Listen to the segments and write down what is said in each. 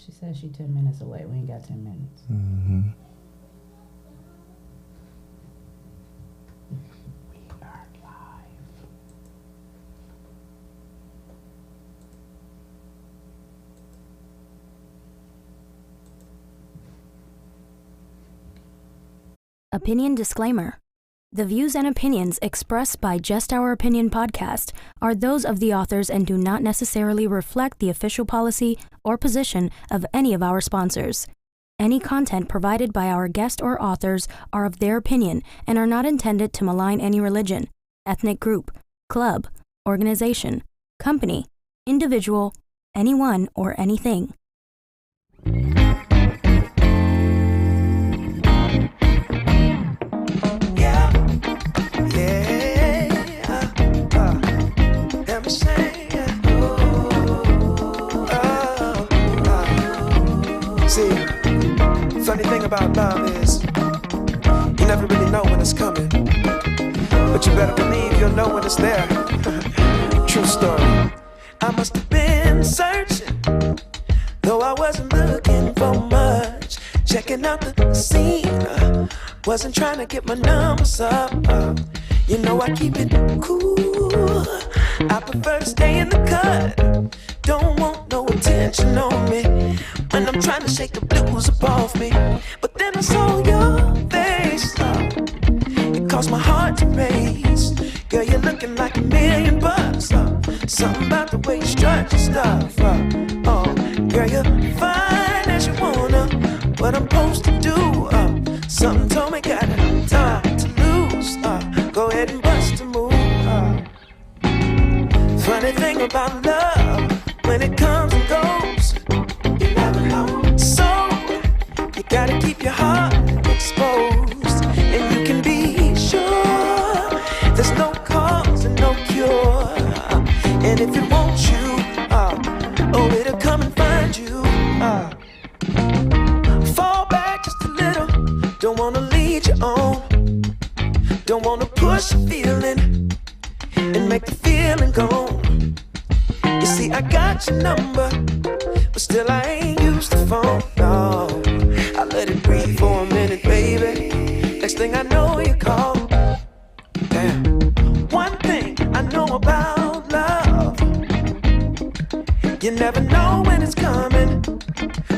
She said she 10 minutes away. We ain't got 10 minutes. Mm-hmm. We are live. Opinion disclaimer. The views and opinions expressed by Just Our Opinion podcast are those of the authors and do not necessarily reflect the official policy or position of any of our sponsors. Any content provided by our guest or authors are of their opinion and are not intended to malign any religion, ethnic group, club, organization, company, individual, anyone, or anything. See, funny thing about love is you never really know when it's coming, but you better believe you'll know when it's there. True story. I must have been searching, though I wasn't looking for much. Checking out the scene, wasn't trying to get my numbers up. You know I keep it cool. I prefer to stay in the cut. Don't want no attention on me when I'm trying to shake the blues up off me. But then I saw your face, it caused my heart to race. Girl, you're looking like $1,000,000. Something about the way you strut your stuff. Oh, girl, you're fine as you wanna. What I'm supposed to do? Something told me got time to lose. Go ahead and bust a move. Funny thing about love, when it comes and goes, you never know. So you gotta keep your heart exposed, and you can be sure there's no cause and no cure. And if it wants you, oh, it'll come and find you. Fall back just a little. Don't wanna lead you on. Don't wanna push a feeling and make the feeling gone. You see, I got your number, but still I ain't used the phone. No, I let it breathe for a minute, baby. Next thing I know, you call. Damn. One thing I know about love, you never know when it's coming,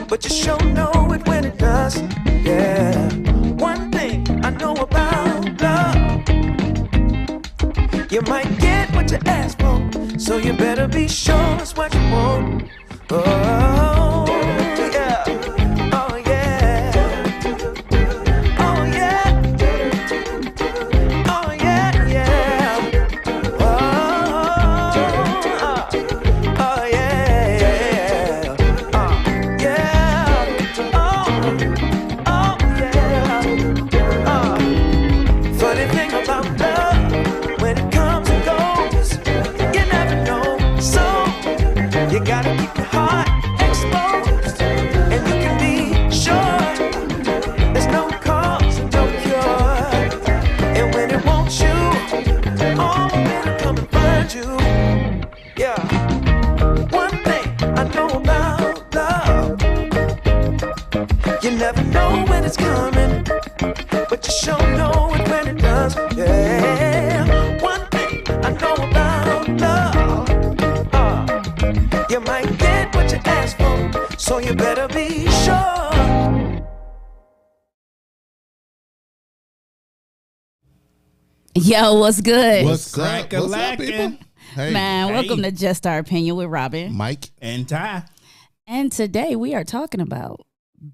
but you sure know it when it does. Yeah. One thing I know about love, you might get what you ask for, so you better be sure it's what you want. Oh, yeah. Oh, yeah. Oh, yeah. Oh, yeah, yeah. Oh, yeah, yeah. Yeah. Oh, yeah. Funny thing about love, when it comes and goes, you never know. So you gotta keep your heart exposed, and you can be sure there's no cause and no cure. And when it wants you, oh, it'll come and find you. Yeah. One thing I know about love, you never know when it's coming, but you sure know it when it does. Yeah. One thing I know about love, you might get what you ask for, so you better be sure. Yo, what's good? What's up? What's up, people? Crack-a-lackin'. Hey, Man, Hey. welcome to Just Our Opinion with Robin. Mike. And Ty. And today we are talking about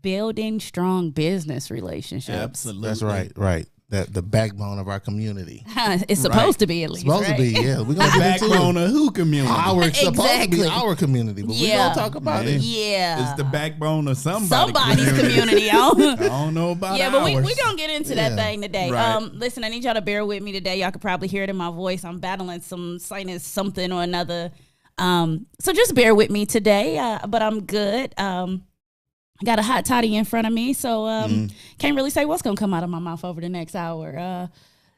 building strong business relationships. Absolutely. That's right. That the backbone of our community. It's supposed to be at least, Supposed right? to be, yeah. We're gonna get into Backbone it. of who community? Supposed to Exactly. be our community, but we're Yeah. gonna talk about it. Yeah. It's the backbone of somebody's Somebody's community. I don't know about Yeah, but we're ours. going to get into that Yeah. thing today. Right. Listen, I need y'all to bear with me today. Y'all could probably hear it in my voice. I'm battling some sinus something or another. So just bear with me today, but I'm good. I got a hot toddy in front of me, so can't really say what's going to come out of my mouth over the next hour.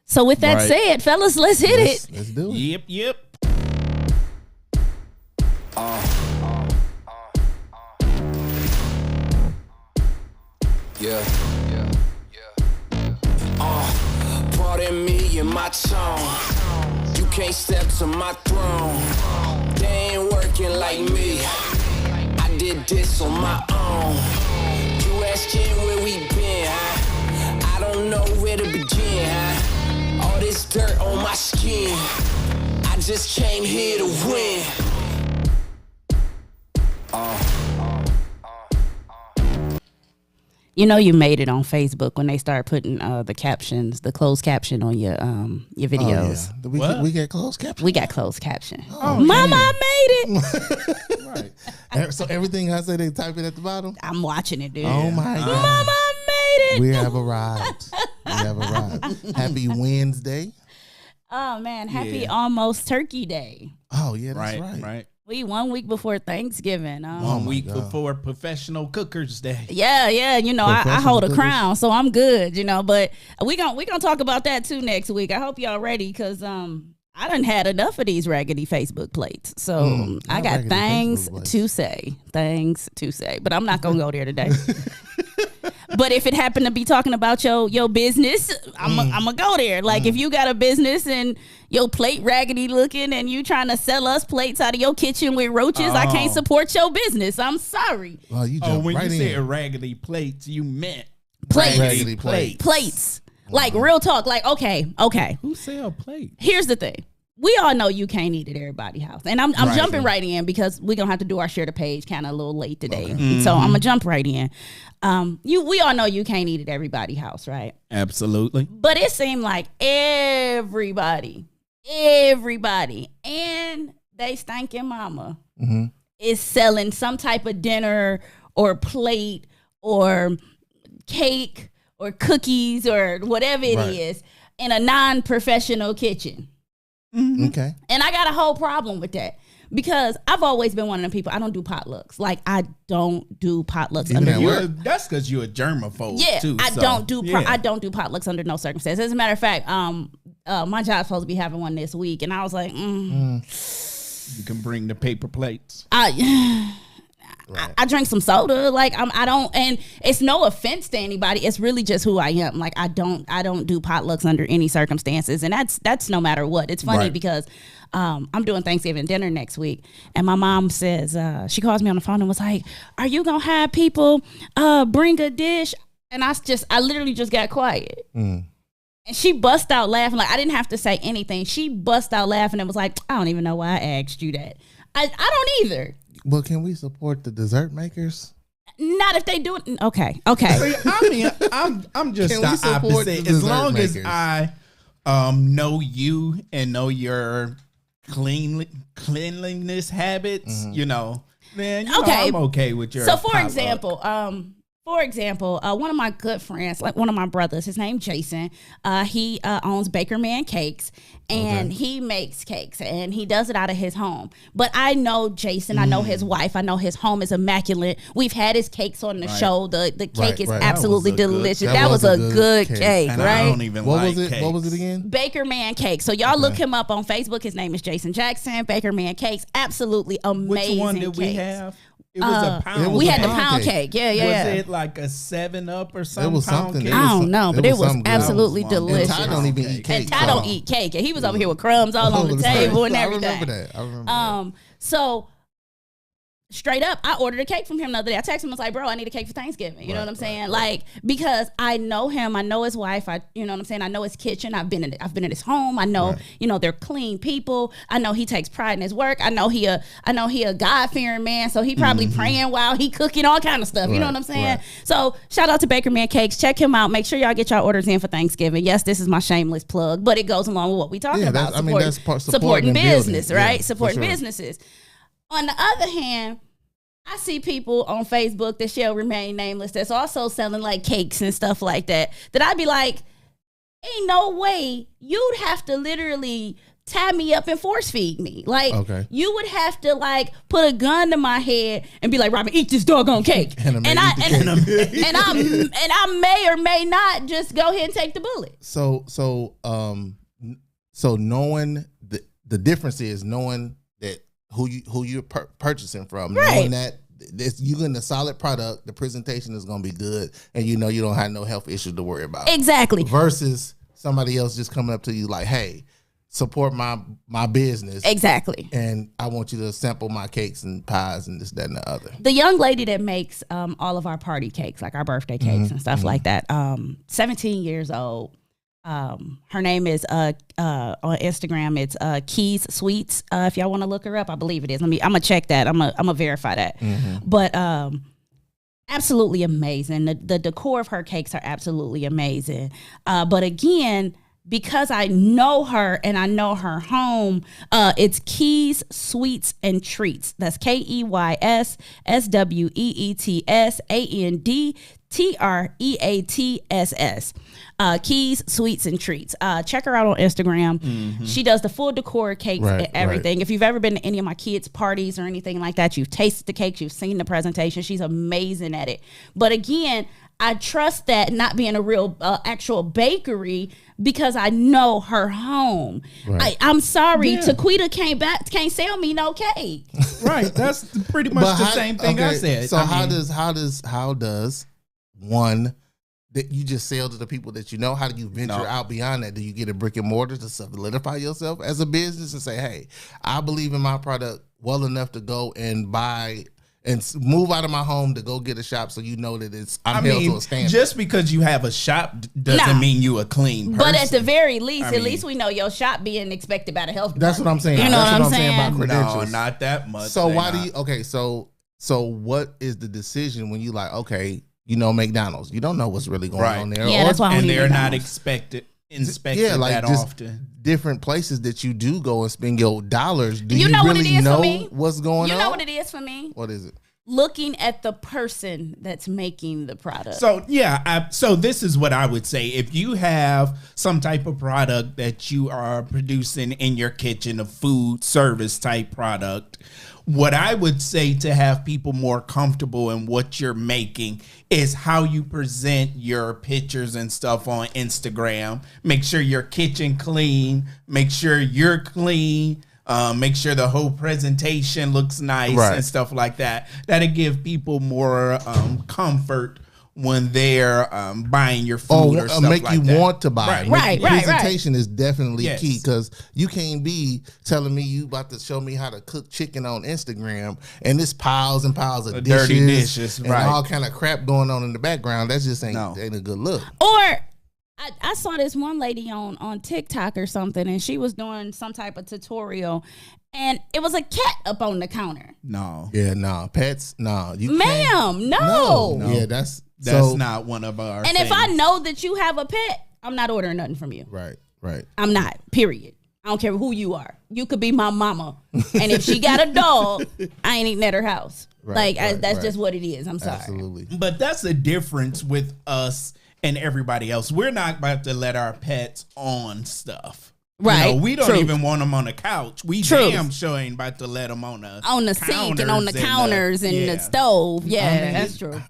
So with that Right. said, fellas, let's hit it. Let's do it. Yep. Yeah. Pardon me and my tone. You can't step to my throne. They ain't working like me. I did this on my own. You asking where we been, huh? I don't know where to begin, huh? All this dirt on my skin. I just came here to win. You know you made it on Facebook when they start putting the captions, the closed caption on your videos. Oh, yeah. We get closed caption. We got closed caption. Oh, Mama, I made it. Right. So everything I say, they type it at the bottom. I'm watching it, dude. Oh my God. Mama, I made it. We have arrived. Happy Wednesday. Oh man, happy almost Turkey Day. Oh yeah, that's right. Right. We 1 week before Thanksgiving. 1 week before Professional Cookers Day. Yeah. You know, I hold a cookers. crown, so I'm good. You know, but we gonna talk about that too next week. I hope y'all ready because I done had enough of these raggedy Facebook plates. So I got things to say. But I'm not gonna go there today. But if it happened to be talking about your business, I'm gonna go there. Like if you got a business and your plate raggedy looking and you trying to sell us plates out of your kitchen with roaches, I can't support your business. I'm sorry. Oh, you Oh, jumped when right you in. said raggedy plates, you meant Plates. Raggedy plates. Plates. Like real talk. Like, okay. Who sell plates? Here's the thing. We all know you can't eat at everybody's house. And I'm jumping right in because we're going to have to do our share the page kind of a little late today. Okay. So I'm going to jump right in. We all know you can't eat at everybody's house, right? Absolutely. But it seemed like everybody, and they stinking mama is selling some type of dinner or plate or cake or cookies or whatever it is in a non-professional kitchen. Okay. And I got a whole problem with that because I've always been one of them people. I don't do potlucks. Like I don't do potlucks. That's because you're a germaphobe. Yeah, too, I so, don't do potlucks under no circumstances. As a matter of fact, my job's supposed to be having one this week, and I was like, You can bring the paper plates. I drink some soda. Like I don't, and it's no offense to anybody. It's really just who I am. Like I don't do potlucks under any circumstances, and that's no matter what. It's funny because I'm doing Thanksgiving dinner next week, and my mom says she calls me on the phone and was like, "Are you gonna have people bring a dish?" And I literally just got quiet. And she bust out laughing. Like I didn't have to say anything. She bust out laughing and was like, "I don't even know why I asked you that. I don't either." Well, can we support the dessert makers? Not if they do it. Okay. See, I mean, I'm just Can the we support opposite. the As dessert long as makers? I know you and know your cleanliness habits, you know, then you know, I'm okay with your. So for potluck. example, one of my good friends, like one of my brothers, his name Jason, he owns Baker Man Cakes, and he makes cakes, and he does it out of his home. But I know Jason, I know his wife, I know his home is immaculate. We've had his cakes on the show. The cake is absolutely delicious. That was a good cake, And right? I don't even What like was it? cakes. What was it again? Baker Man Cakes. So y'all look him up on Facebook. His name is Jason Jackson. Baker Man Cakes. Absolutely amazing. Which one did we cakes. have? It was a pound. It was We a had the pound pound cake. cake. Yeah. Was it like a 7-Up or something? It was pound something. cake? I don't know, but it was something good. absolutely That was one. delicious. And Ty don't even eat cake. And Ty don't eat cake. And he was over here with crumbs all on the table and everything. I remember that. So straight up, I ordered a cake from him the other day. I texted him, I was like, bro, I need a cake for Thanksgiving. You know what I'm saying? Like, because I know him, I know his wife, you know what I'm saying? I know his kitchen. I've been in his home. I know, you know, they're clean people. I know he takes pride in his work. I know he a God-fearing man, so he probably praying while he cooking, all kind of stuff. You know what I'm saying? So shout out to Baker Man Cakes. Check him out. Make sure y'all get y'all orders in for Thanksgiving. Yes, this is my shameless plug, but it goes along with what we talking about. Supporting business, right? Supporting businesses. On the other hand, I see people on Facebook that shall remain nameless that's also selling like cakes and stuff like that I'd be like, ain't no way you'd have to literally tie me up and force feed me. Like, you would have to like put a gun to my head and be like, Robin, eat this doggone cake. and I may or may not just go ahead and take the bullet. So knowing the difference is knowing that who you're purchasing from, knowing that you're getting a solid product. The presentation is going to be good, and you know you don't have no health issues to worry about. Exactly. Versus somebody else just coming up to you like, "Hey, support my business." Exactly. And I want you to sample my cakes and pies and this, that, and the other. The young lady that makes all of our party cakes, like our birthday cakes and stuff like that, 17 years old. Her name is on Instagram. It's Keys Sweets. If y'all want to look her up, I believe it is. I'm gonna check that. I'm gonna verify that. But absolutely amazing. The decor of her cakes are absolutely amazing. But again, because I know her and I know her home, it's Keys Sweets and Treats. That's KeysSweetsandTreats. Keys Sweets and Treats. Check her out on Instagram. She does the full decor cakes and everything. If you've ever been to any of my kids' parties or anything like that, you've tasted the cakes, you've seen the presentation. She's amazing at it. But again, I trust that not being a real actual bakery because I know her home. Right. I'm sorry, Taquita can't sell me no cake. Right, that's pretty much the same thing I said. So how does one that you just sell to the people that you know? How do you venture out beyond that? Do you get a brick and mortar to solidify yourself as a business and say, "Hey, I believe in my product well enough to go and buy and move out of my home to go get a shop," so you know that I'm held to a standard? Just because you have a shop doesn't mean you a clean person. But at the very least, at least we know your shop being expected by the health department. That's what I'm saying. You know that's what I'm saying about credentials. No, not that much. So why do you? Okay, so what is the decision when you like? Okay, you know McDonald's. You don't know what's really going on there. Yeah, that's why. And they're not inspected like that just often. Different places that you do go and spend your dollars. Do you know really what it is know for me? What's going on? You know what it is for me? What is it? Looking at the person that's making the product. So so this is what I would say. If you have some type of product that you are producing in your kitchen, a food service type product, what I would say to have people more comfortable in what you're making is how you present your pictures and stuff on Instagram. Make sure your kitchen clean. Make sure you're clean. Make sure the whole presentation looks nice and stuff like that. That'll give people more comfort when they're buying your food or stuff like that. Make you want to buy. Right. Presentation is definitely key, because you can't be telling me you about to show me how to cook chicken on Instagram and there's piles and piles of dirty dishes and all kind of crap going on in the background. That just ain't a good look. Or I saw this one lady on TikTok or something, and she was doing some type of tutorial, and it was a cat up on the counter. No. Yeah, no. Pets, no. Ma'am, no. Yeah, that's not one of our And things. if I know that you have a pet, I'm not ordering nothing from you. Right. I'm not, period. I don't care who you are. You could be my mama. And if she got a dog, I ain't eating at her house. That's just what it is. I'm sorry. Absolutely. But that's the difference with us and everybody else. We're not about to let our pets on stuff. Right. We don't even want them on the couch. We damn sure ain't about to let them on the sink and on the counters and the stove. Yeah, that's true.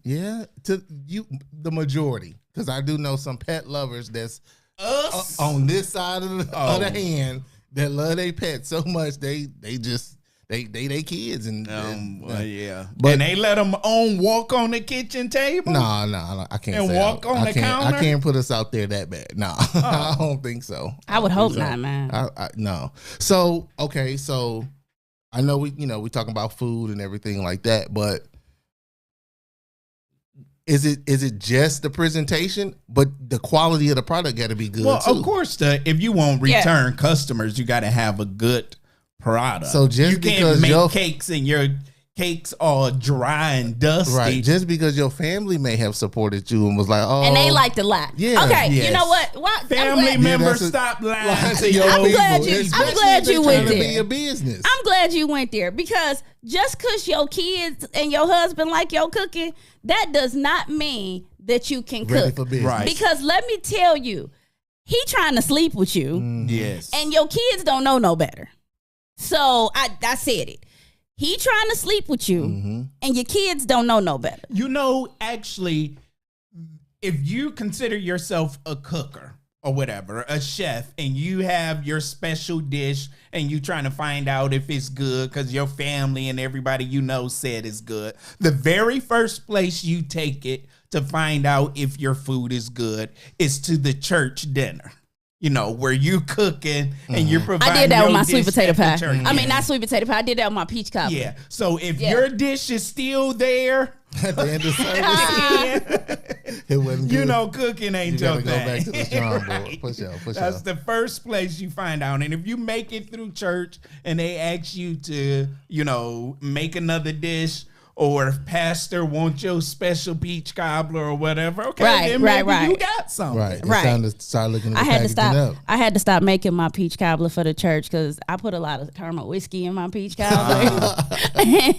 Yeah, to you, the majority, because I do know some pet lovers that's on this side of the hand that love their pets so much they just they kids and but and they let them walk on the kitchen table. No, I can't. And walk on the counter. I can't put us out there that bad. No, I don't think so. I would hope not, man. No. So okay, so I know we talking about food and everything like that, but is it just the presentation, but the quality of the product got to be good? Well, too. Of course, if you want return customers, you got to have a good product. So just you can't make cakes and your cakes all dry and dusty. Right. Just because your family may have supported you and was like, oh, and they liked to lie. Yeah. Okay. Yes. You know what? Family members stop lying to your I'm glad you went there. Be a business. I'm glad you went there, because just because your kids and your husband like your cooking, that does not mean that you can cook. Right. Because let me tell you, he trying to sleep with you. Mm-hmm. Yes. And your kids don't know no better. So I said it. He trying to sleep with you, and your kids don't know no better. Actually, if you consider yourself a cooker, or whatever, a chef, and you have your special dish and you trying to find out if it's good because your family and everybody you know said it's good, the very first place you take it to find out if your food is good is to the church dinner. You know, where you cooking and you're providing. I did that with my dish sweet potato at the pie. church. I mean, not sweet potato pie. I did that with my peach cobbler. Yeah. So if your dish is still there, At the end of service, it wasn't good. you know, cooking ain't You your gotta go back thing. to the drawing board. Right. Push out. That's the first place you find out. And if you make it through church and they ask you to, you know, make another dish, or if pastor wants your special peach cobbler or whatever, okay, then maybe you got something. Right. It's Right. time to start looking at the I had to packaging stop. up. I had to stop making my peach cobbler for the church because I put a lot of caramel whiskey in my peach cobbler. I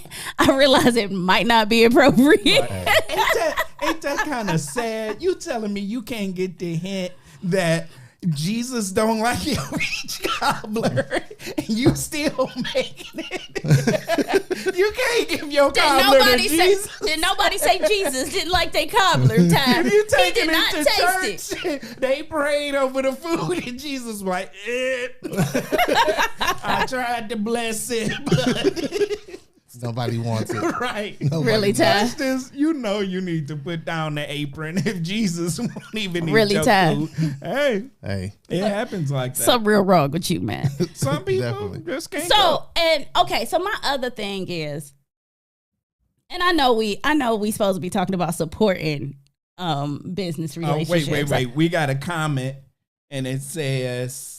realized it might not be appropriate. Ain't that kind of sad? You telling me you can't get the hint that Jesus don't like your peach cobbler and you still making it? You can't give your cobbler to Jesus. Did nobody say Jesus didn't like their cobbler time? If you He taking did not it taste to it. church, they prayed over the food and Jesus was like, I tried to bless it, but Nobody wants it. right. Nobody Really, wants Ty? That's just, you know, you need to put down the apron if Jesus won't even eat Really, your Ty? food. Hey, Hey, it happens like that. Something real wrong with you, man. Some people Definitely. just can't. So, and okay, so my other thing is, and I know we supposed to be talking about supporting business go. relationships. Wait. We got a comment, and it says,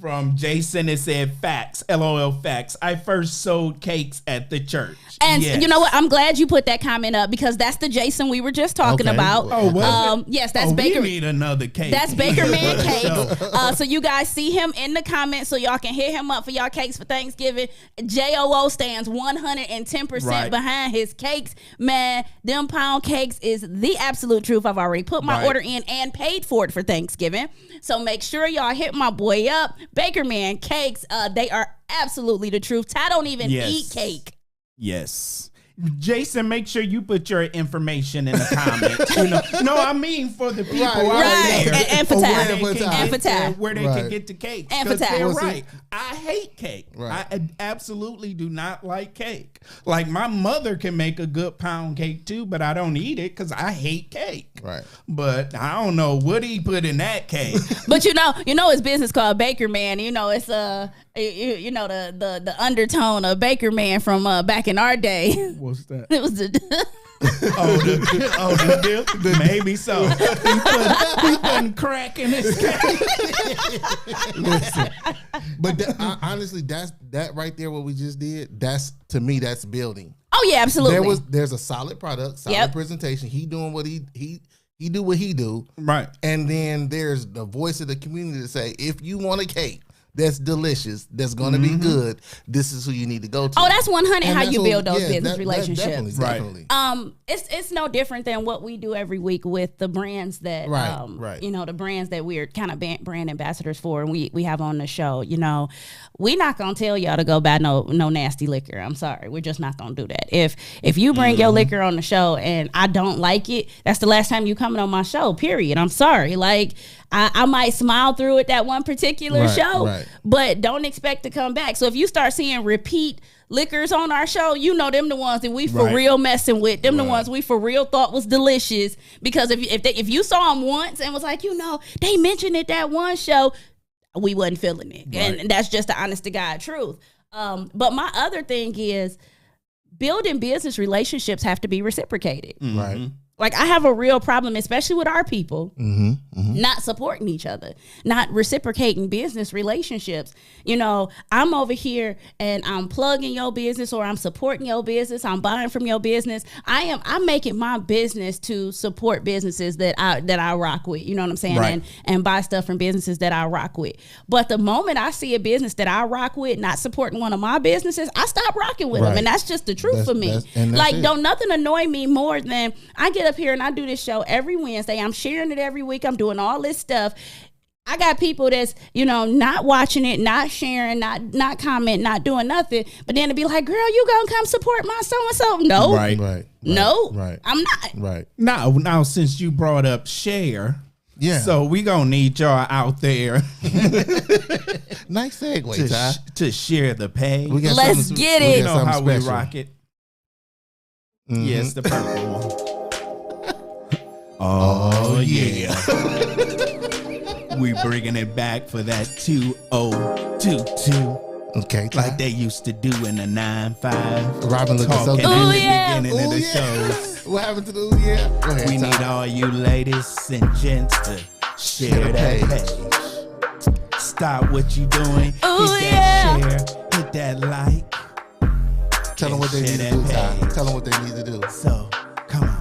from Jason, it said facts, LOL facts. I first sold cakes at the church. And Yes. you know what? I'm glad you put that comment up because that's the Jason we were just talking Okay. about. Oh, was it? Yes, that's Oh, Baker. we need another cake. That's Baker Man For Cakes. sure. So you guys see him in the comments so y'all can hit him up for y'all cakes for Thanksgiving. JOO stands 110% Right. behind his cakes. Man, them pound cakes is the absolute truth. I've already put my Right. order in and paid for it for Thanksgiving. So make sure y'all hit my boy up. Baker Man Cakes, they are absolutely the truth. Ty don't even Yes. eat cake. Yes. Jason, make sure you put your information in the comments. No, I mean for the people out Right. there, And for where Ty. they can And for get Ty. where they Right. can get the cake. And for 'Cause Ty. they're Well, see- right. I hate cake. Right. I absolutely do not like cake. Like my mother can make a good pound cake too, but I don't eat it because I hate cake. Right. But I don't know what he put in that cake. But you know his business called Baker Man. You know it's you know the undertone of Baker Man from back in our day. What's that? It was the the dip? Maybe so. He putting crack in his cake. Listen, but honestly, that right there, what we just did. That's to me, that's building. Oh yeah, absolutely. There's a solid product, solid Yep. presentation. He doing what he do what he do, Right. and then there's the voice of the community to say, if you want a cake that's delicious, that's going to be good, this is who you need to go to. Oh, that's 100 And how that's you what- build those yeah, business that relationships. Definitely, Right. definitely. It's no different than what we do every week with the brands that, Right, right. you know, the brands that we're kind of brand ambassadors for, and we have on the show. You know, we're not gonna tell y'all to go buy no nasty liquor. I'm sorry, we're just not gonna do that. If you bring your liquor on the show and I don't like it, that's the last time you coming on my show. Period. I'm sorry. Like I might smile through it that one particular Right, show, right. but don't expect to come back. So if you start seeing repeat liquors on our show, you know them the ones that we for Right. real messing with. Them the Right. ones we for real thought was delicious. Because if you saw them once and was like, you know, they mentioned it that one show, we wasn't feeling it, and that's just the honest to God truth. But my other thing is building business relationships have to be reciprocated. Right. Like I have a real problem, especially with our people, Mm-hmm. not supporting each other, not reciprocating business relationships. You know, I'm over here and I'm plugging your business or I'm supporting your business. I'm buying from your business. I'm making my business to support businesses that I rock with. You know what I'm saying? Right. And buy stuff from businesses that I rock with. But the moment I see a business that I rock with not supporting one of my businesses, I stop rocking with them. Right. And that's just the truth for me. and that's Like, it. don't nothing annoy me more than I get up here and I do this show every Wednesday. I'm sharing it every week. I'm doing all this stuff. I got people that's, you know, not watching it, not sharing, not comment, not doing nothing. But then to be like, girl, you gonna come support my so-and-so? No. Right. Right. No. Right. I'm not. Right. Now, since you brought up share, Yeah. So we gonna need y'all out there Nice segue, Ty. to share the page. We got Let's something- get we it. got You know something how we special. rock it. Mhm. Yes, the purple one. Oh yeah. We bringing it back for that 2022. Okay, Ty. Like they used to do in the 9-5. Robin looking so Talking good. at Ooh, the yeah. beginning of the Ooh, yeah. shows. What happened to the ooh, yeah? Go ahead, We Ty. need all you ladies and gents to share that page. Stop what you doing. Ooh, hit yeah. that share. Hit that like. Tell them what they Share need to do, that Ty. page. Tell them what they need to do. So, come on.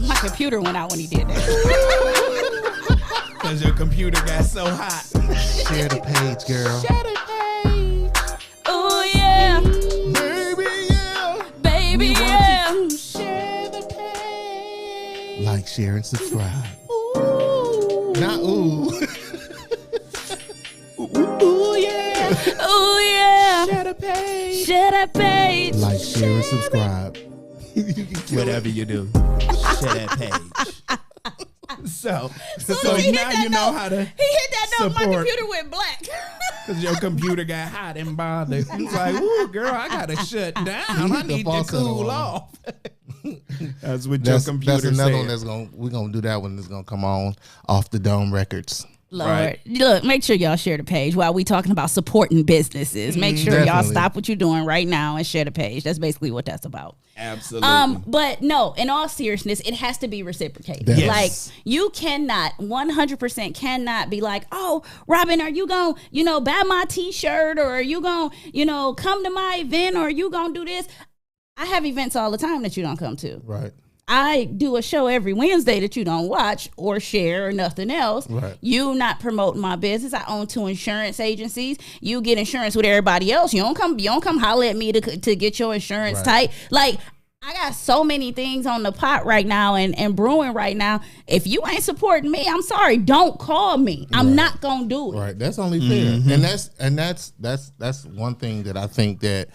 My computer went out when he did that. Because your computer got so hot. Share the page, girl. Oh yeah, Baby, yeah. baby, yeah. Like, share, and subscribe. Not ooh. Ooh, yeah. Oh yeah. Share the page. Share that page. Like, share, and subscribe. Whatever you do, share that page. So Soon as he hit now that you know note, how to He hit that note. My support. computer went black. Because your computer got hot and bothered. It's like, ooh, girl, I got to shut down. I the need to falsetto cool on. off. That's what That's your computer another said. one that's we're gonna do that one that's gonna come on off the Dome Records. Lord, Right. look, make sure y'all share the page while we talking about supporting businesses. Make sure y'all Definitely. stop what you're doing right now and share the page. That's basically what that's about. Absolutely. But no, in all seriousness, it has to be reciprocated. Yes. Like you cannot 100% cannot be like, oh, Robin, are you gonna, buy my t-shirt, or are you gonna, come to my event, or are you gonna do this? I have events all the time that you don't come to. Right. I do a show every Wednesday that you don't watch or share or nothing else. Right. You not promoting my business. I own 2 insurance agencies. You get insurance with everybody else. You don't come holler at me to get your insurance Right. tight. Like, I got so many things on the pot right now and brewing right now. If you ain't supporting me, I'm sorry. Don't call me. I'm not gonna do it. Right. That's only fair. And that's one thing that I think that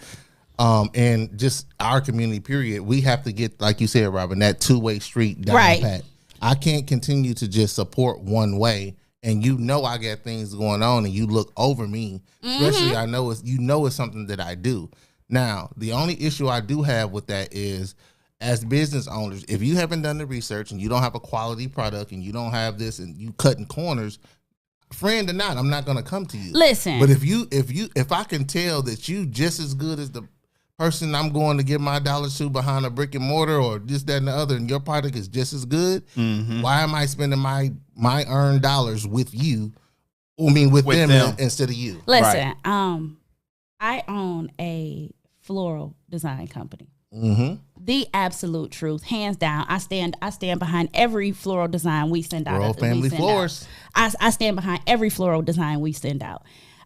and just our community period, we have to get, like you said, Robin, that two-way street down Right. pat. I can't continue to just support one way, and I got things going on, and you look over me, especially I know it's something that I do. Now, the only issue I do have with that is, as business owners, if you haven't done the research and you don't have a quality product and you don't have this and you cutting corners, friend or not, I'm not going to come to you. Listen. But if I can tell that you just as good as the person I'm going to give my dollars to behind a brick and mortar or this, that, and the other, and your product is just as good, why am I spending my earned dollars with you? With them instead of you. Listen, I own a floral design company. Mm-hmm. The absolute truth, hands down. I stand behind every floral design we send out. Royal Family Florist. I stand behind every floral design we send out.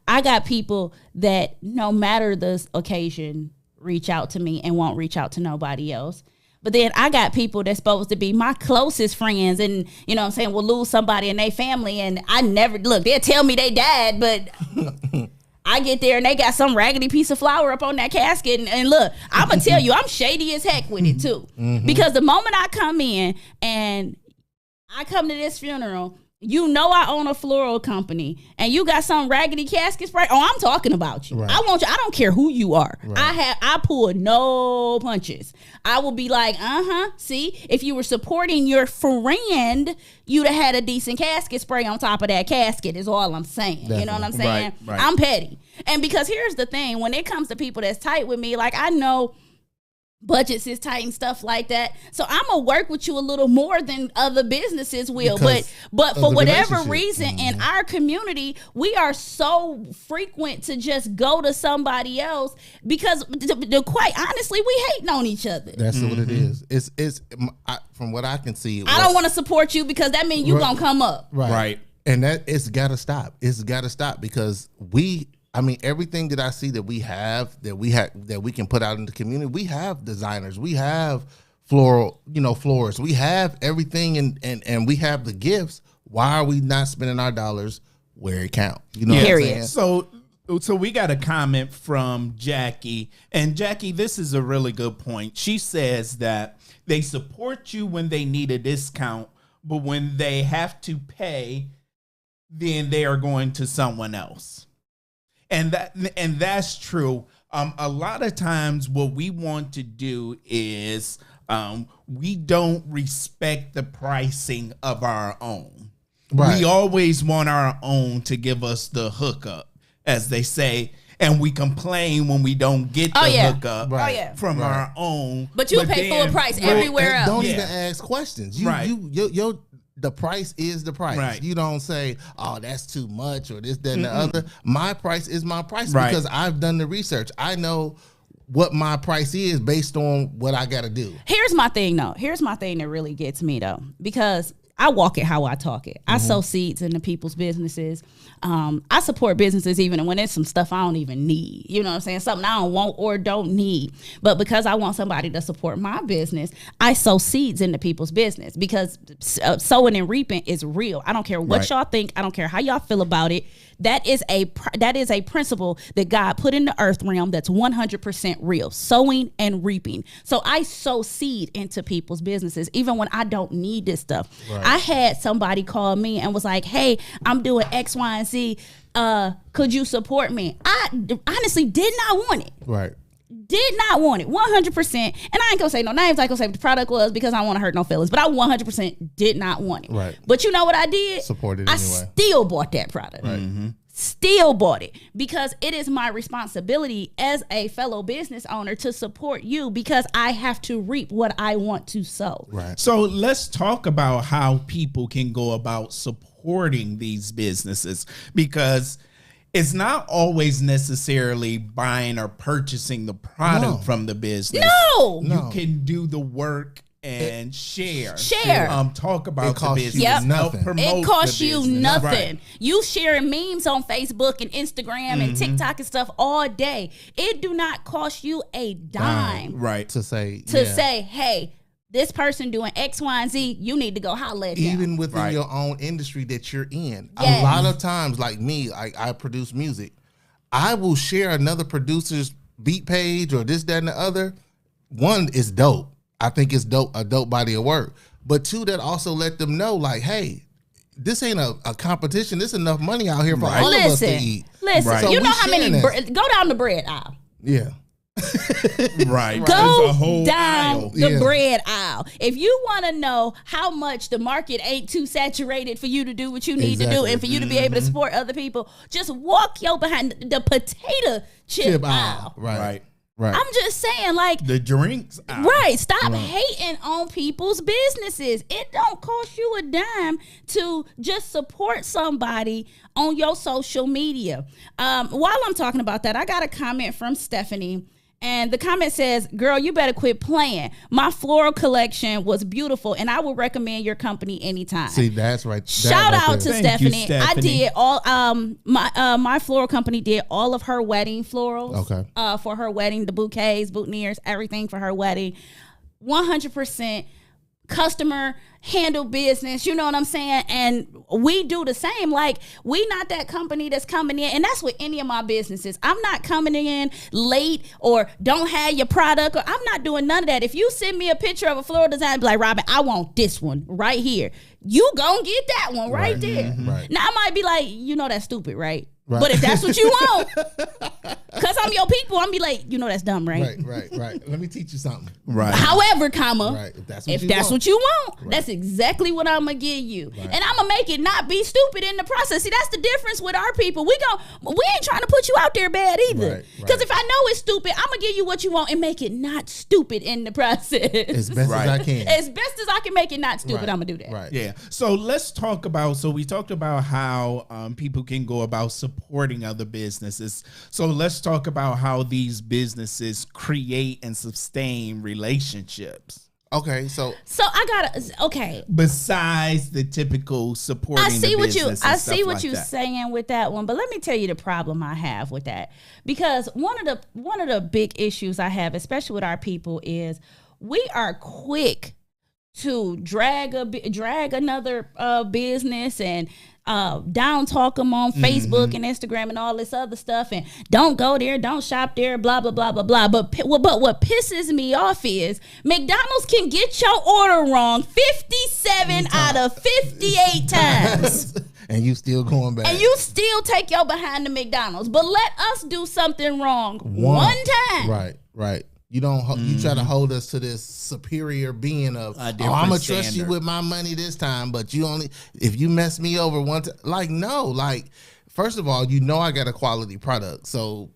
I got people that, no matter the occasion, reach out to me and won't reach out to nobody else. But then I got people that's supposed to be my closest friends and, will lose somebody in their family. And I never, they'll tell me they died, but I get there and they got some raggedy piece of flour up on that casket. And look, I'm going to tell you, I'm shady as heck with it too. Because the moment I come in and I come to this funeral, I own a floral company and you got some raggedy casket spray. Oh, I'm talking about you. Right. I want you. I don't care who you are. Right. I pull no punches. I will be like, see, if you were supporting your friend, you'd have had a decent casket spray on top of that casket is all I'm saying. Definitely. You know what I'm saying? Right. I'm petty. And because here's the thing, when it comes to people that's tight with me, like I know budgets is tight and stuff like that. So I'm gonna work with you a little more than other businesses will. Because But of for the whatever relationship. reason in our community, we are so frequent to just go to somebody else because quite honestly, we hating on each other. That's what it is. It's from what I can see. I don't want to support you because that means you gonna come up. Right. And that it's got to stop. It's got to stop because everything that I see that we can put out in the community, we have designers, we have florists, we have everything, and we have the gifts. Why are we not spending our dollars where it counts? You know what I'm Period. saying? So So we got a comment from Jackie. And Jackie, this is a really good point. She says that they support you when they need a discount, but when they have to pay, then they are going to someone else. And that's true. A lot of times what we want to do is we don't respect the pricing of our own. Right. We always want our own to give us the hookup, as they say, and we complain when we don't get the hookup from our own. But you pay full price everywhere else. Don't even ask questions. The price is the price. Right. You don't say, oh, that's too much or this, that, and the other. My price is my price because I've done the research. I know what my price is based on what I got to do. Here's my thing, though. Here's my thing that really gets me, though, because I walk it how I talk it. I sow seeds into people's businesses. I support businesses even when it's some stuff I don't even need. You know what I'm saying? Something I don't want or don't need. But because I want somebody to support my business, I sow seeds into people's business because sowing and reaping is real. I don't care what y'all think. I don't care how y'all feel about it. That is a principle that God put in the earth realm that's 100% real. Sowing and reaping. So I sow seed into people's businesses even when I don't need this stuff. Right. I had somebody call me and was like, hey, I'm doing X, Y, and Z. Could you support me? I honestly did not want it. Right. Did not want it, 100%. And I ain't gonna say no names. I ain't gonna say what the product was because I don't want to hurt no feelings. But I 100% did not want it. Right. But you know what I did? Supported I anyway. Still bought that product. Right. Mm-hmm. Still bought it because it is my responsibility as a fellow business owner to support you because I have to reap what I want to sow. Right. So let's talk about how people can go about supporting these businesses because it's not always necessarily buying or purchasing the product from the business. No. You can do the work and share. Talk about the business. It costs you nothing. Right. You sharing memes on Facebook and Instagram and TikTok and stuff all day. It do not cost you a dime. Right. To say, hey, this person doing X, Y, and Z, you need to go holler at them. Even within your own industry that you're in. Yes. A lot of times, like me, I produce music. I will share another producer's beat page or this, that, and the other. One is dope. I think it's a dope body of work. But two, that also let them know, like, hey, this ain't a competition. There's enough money out here for all of us to eat. Listen, so you know how many, go down the bread aisle. Yeah. Right. Go down the bread aisle. If you want to know how much the market ain't too saturated for you to do what you need to do and for you to be able to support other people, just walk your behind the potato chip aisle. Right. I'm just saying, like, the drinks aisle. Right. Stop hating on people's businesses. It don't cost you a dime to just support somebody on your social media. While I'm talking about that, I got a comment from Stephanie. And the comment says, girl, you better quit playing. My floral collection was beautiful, and I would recommend your company anytime. See, that's right. Shout out to Stephanie. I did all my floral company did all of her wedding florals. Okay. For her wedding, the bouquets, boutonnieres, everything for her wedding. 100% customer handle business, you know what I'm saying? And we do the same. Like, we not that company that's coming in, and that's with any of my businesses. I'm not coming in late or don't have your product, or I'm not doing none of that. If you send me a picture of a floral design, be like, Robin, I want this one right here. You gonna get that one right there. Mm-hmm. Right. Now I might be like, you know that's stupid, right? Right. But if that's what you want, because I'm your people, I'm be like, you know that's dumb, right? Right. Let me teach you something. Right. However, comma, right. If that's what you want, right. That's exactly what I'm going to give you. Right. And I'm going to make it not be stupid in the process. See, that's the difference with our people. We ain't trying to put you out there bad either. Because if I know it's stupid, I'm going to give you what you want and make it not stupid in the process. As best as I can. As best as I can make it not stupid, I'm going to do that. Right. Yeah. So let's talk about, we talked about how people can go about supporting other businesses. So let's talk about how these businesses create and sustain relationships. Okay, so besides the typical supporting, I see what you're saying with that one, but let me tell you the problem I have with that, because one of the big issues I have, especially with our people, is we are quick to drag another business and down talk them on Facebook and Instagram and all this other stuff, and don't go there, don't shop there, blah blah blah blah blah. But what pisses me off is McDonald's can get your order wrong 57 out of 58 times. And you still going back. And you still take your behind to McDonald's. But let us do something wrong one time. Right. You don't. You try to hold us to this superior being of. I'm gonna trust you with my money this time, but you only if you mess me over one time. Like no, like first of all, you know I got a quality product, so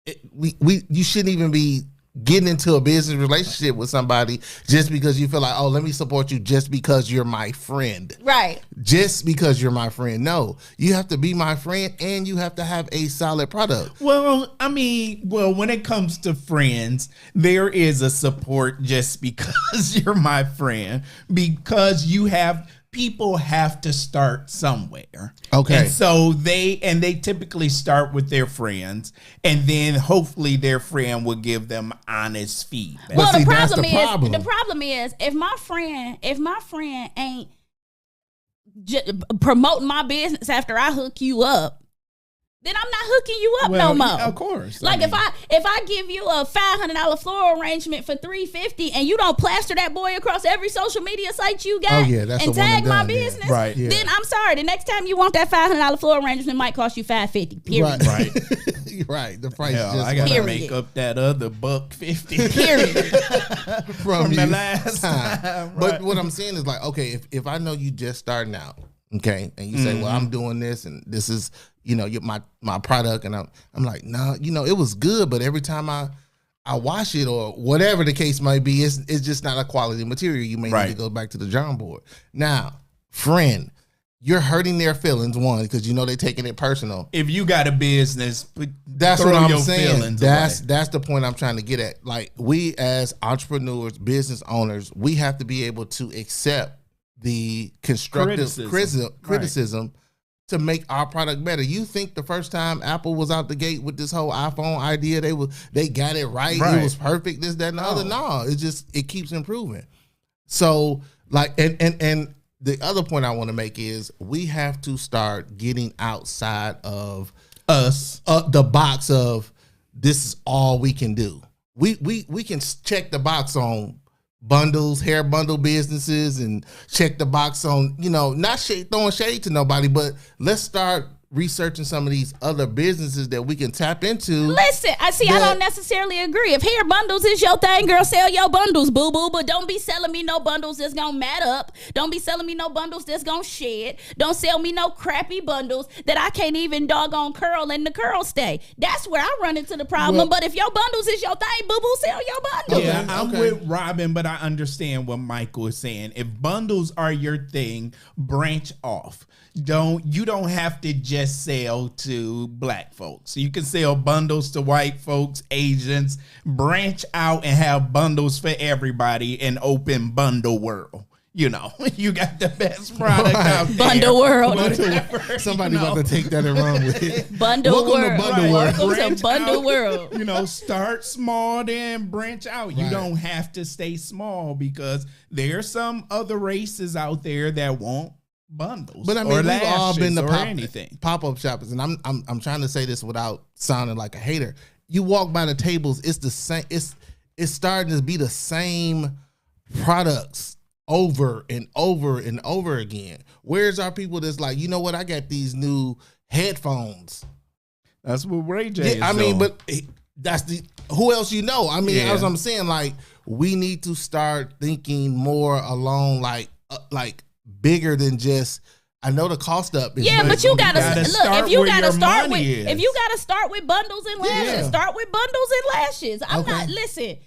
you shouldn't even be getting into a business relationship with somebody just because you feel like, oh, let me support you just because you're my friend. Right. Just because you're my friend. No, you have to be my friend and you have to have a solid product. Well, I mean, when it comes to friends, there is a support just because you're my friend, because people have to start somewhere. Okay. And so they typically start with their friends, and then hopefully their friend will give them honest feedback. Well, see, the that's problem is if my friend ain't promoting my business after I hook you up, then I'm not hooking you up no more. Of course. Like if I give you a $500 floral arrangement for $350 and you don't plaster that boy across every social media site you got and tag my business, right? Then I'm sorry. The next time you want that $500 floral arrangement might cost you $550. Period. Right. Right. The price just I gotta period. make up that other $150. Period. from the you. last time. But Right. what I'm saying is like, okay, if I know you just starting out, okay, and you say, well, I'm doing this and this is, my product, and I'm like, no, it was good, but every time I wash it or whatever the case might be, it's just not a quality material. You may need to go back to the drawing board. Now, friend, you're hurting their feelings, one, because they're taking it personal. If you got a business, That's throw what I'm your saying. feelings That's away. the point I'm trying to get at. Like, we as entrepreneurs, business owners, we have to be able to accept the constructive criticism to make our product better. You think the first time Apple was out the gate with this whole iPhone idea, they got it right. It was perfect, this, that, and the other. No, it keeps improving. So like, and the other point I want to make is we have to start getting outside of us, the box of this is all we can do. We can check the box on bundles, hair bundle businesses, and check the box on, not throwing shade to nobody, but let's start researching some of these other businesses that we can tap into. Listen, I don't necessarily agree. If hair bundles is your thing, girl, sell your bundles, boo-boo. But don't be selling me no bundles that's gonna mat up. Don't be selling me no bundles that's gonna shed. Don't sell me no crappy bundles that I can't even doggone curl and the curl stay. That's where I run into the problem. Well, but if your bundles is your thing, boo-boo, sell your bundles. Yeah, I'm with Robin, but I understand what Michael is saying. If bundles are your thing, branch off. You don't have to just sell to black folks. You can sell bundles to white folks, Asians. Branch out and have bundles for everybody in open bundle world. You got the best product out there. Bundle world. Somebody about to take that and run with it. Bundle Welcome world. to Bundle World. Welcome to Bundle world. Start small, then branch out. You don't have to stay small because there's some other races out there that want bundles. But I mean, we've all been to the pop-up shoppers, and I'm trying to say this without sounding like a hater. You walk by the tables, it's the same. It's starting to be the same products over and over and over again. Where's our people that's like, you know what? I got these new headphones. That's what Ray J is I mean, doing. but that's who else you know? I mean, Yeah. as I'm saying, like, we need to start thinking more along like bigger than just. I know the cost up is But you gotta look. If you gotta start with, is. if you gotta start with bundles and lashes, Yeah. start with bundles and lashes. I'm Okay. not. Listen,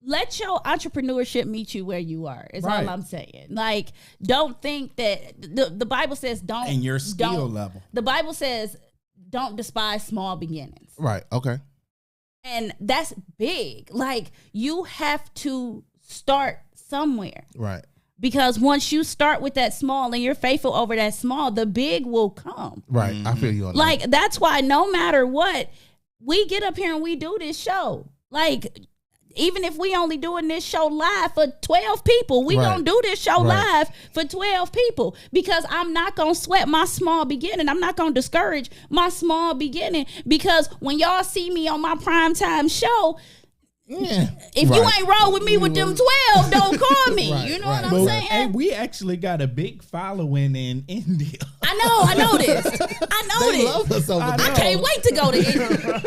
let your entrepreneurship meet you where you are. Is Right. all I'm saying. Like, don't think that the Bible says don't. And your skill don't- level. The Bible says don't despise small beginnings, right. Okay. and that's big. Like, you have to start somewhere. Right. Because once you start with that small and you're faithful over that small, the big will come. Right. I feel you on that. Like, that's why no matter what, we get up here and we do this show. Like, even if we only doing this show live for 12 people, we gonna do this show live for 12 people, because I'm not gonna sweat my small beginning. I'm not gonna discourage my small beginning, because when y'all see me on my primetime show, if you ain't roll with me with them 12, don't call me. You know what I'm saying? Hey, we actually got a big following in India. I know this. They love us over there. I can't wait to go to India.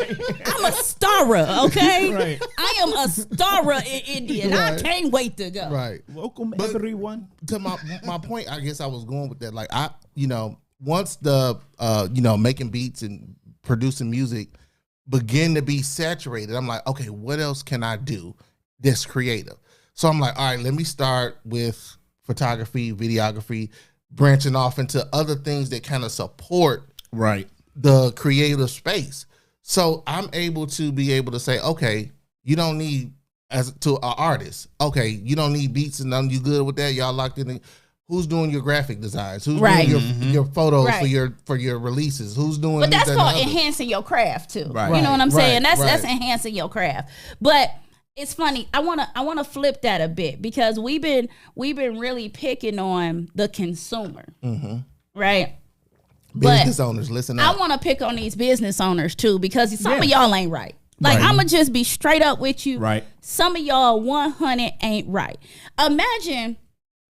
I'm a starrer, okay? Right. I am a starrer in India, and I can't wait to go. Right. Welcome, everyone. To my point, I guess I was going with that. Like, once the making beats and producing music begin to be saturated, I'm like, okay, what else can I do that's creative? So I'm like, all right, let me start with photography, videography, branching off into other things that kind of support the creative space. So I'm able to say, okay, you don't need, as to an artist, okay, you don't need beats and none, you good with that? Y'all locked in. Who's doing your graphic designs? Who's doing your photos for your releases? Who's doing? But that's called enhancing your craft too. Right. You know what I'm saying? That's enhancing your craft. But it's funny. I wanna flip that a bit, because we've been really picking on the consumer, right? Business owners, listen up. I want to pick on these business owners too, because some of y'all ain't right. Like, I'm gonna just be straight up with you. Right. Some of y'all 100 ain't right. Imagine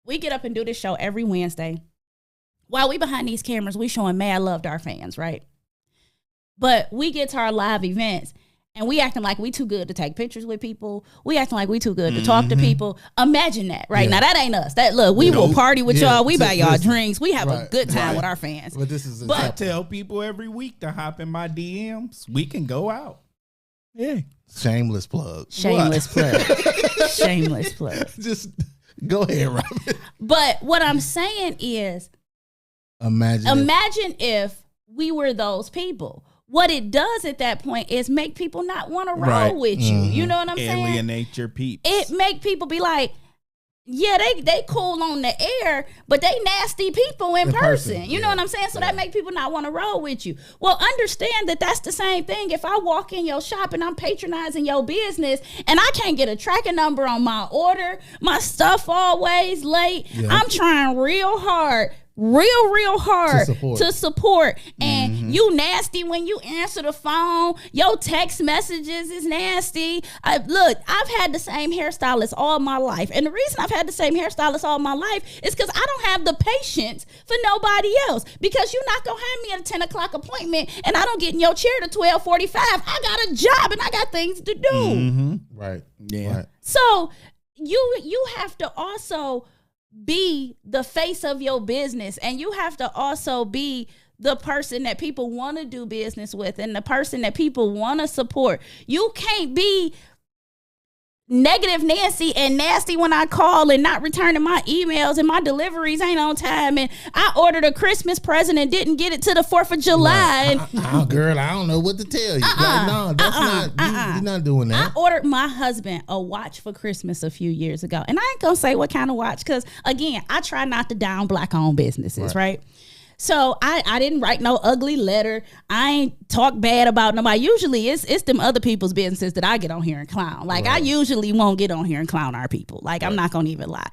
we get up and do this show every Wednesday. While we behind these cameras, we showing mad love to our fans, right? But we get to our live events and we acting like we too good to take pictures with people. We acting like we too good to talk to people. Imagine that, right? Now that ain't us. We will party with y'all. We buy y'all drinks. We have a good time with our fans. But I tell people every week to hop in my DMs. We can go out. Yeah. Shameless plug. Shameless plug. Shameless plug. Just go ahead, Robin. But what I'm saying is, imagine if we were those people. What it does at that point is make people not want to roll with you. You know what I'm saying? Alienate your peeps. It make people be like, yeah, they cool on the air, but they nasty people in person. You know what I'm saying? So that make people not want to roll with you. Well, understand that that's the same thing. If I walk in your shop and I'm patronizing your business and I can't get a tracking number on my order, my stuff always late, I'm trying real hard to support. And you nasty when you answer the phone. Your text messages is nasty. Look, I've had the same hairstylist all my life, and the reason I've had the same hairstylist all my life is because I don't have the patience for nobody else. Because you're not gonna have me at a 10 o'clock appointment and I don't get in your chair to 12:45. I got a job and I got things to do. Right. Yeah. Right. So you have to also be the face of your business, and you have to also be the person that people want to do business with and the person that people want to support. You can't be negative Nancy and nasty when I call and not returning my emails and my deliveries ain't on time and I ordered a Christmas present and didn't get it to the 4th of July. And girl, I don't know what to tell you. No, that's not, you're not doing that. I ordered my husband a watch for Christmas a few years ago, and I ain't gonna say what kind of watch, because again, I try not to down black owned businesses, right? So I didn't write no ugly letter. I ain't talk bad about nobody. Usually it's them other people's businesses that I get on here and clown. Like, I usually won't get on here and clown our people. Like, I'm not gonna even lie.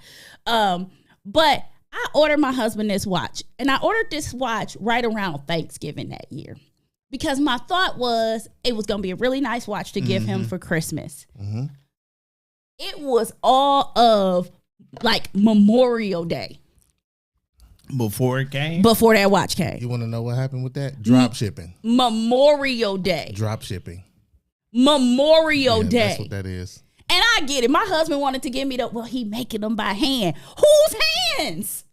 But I ordered my husband this watch, and I ordered this watch right around Thanksgiving that year, because my thought was it was gonna be a really nice watch to give him for Christmas. It was all of like Memorial Day. Before it came? Before that watch came. You want to know what happened with that? Drop shipping. Memorial Day. Drop shipping. Memorial Day. That's what that is. And I get it. My husband wanted to give me he making them by hand. Whose hands?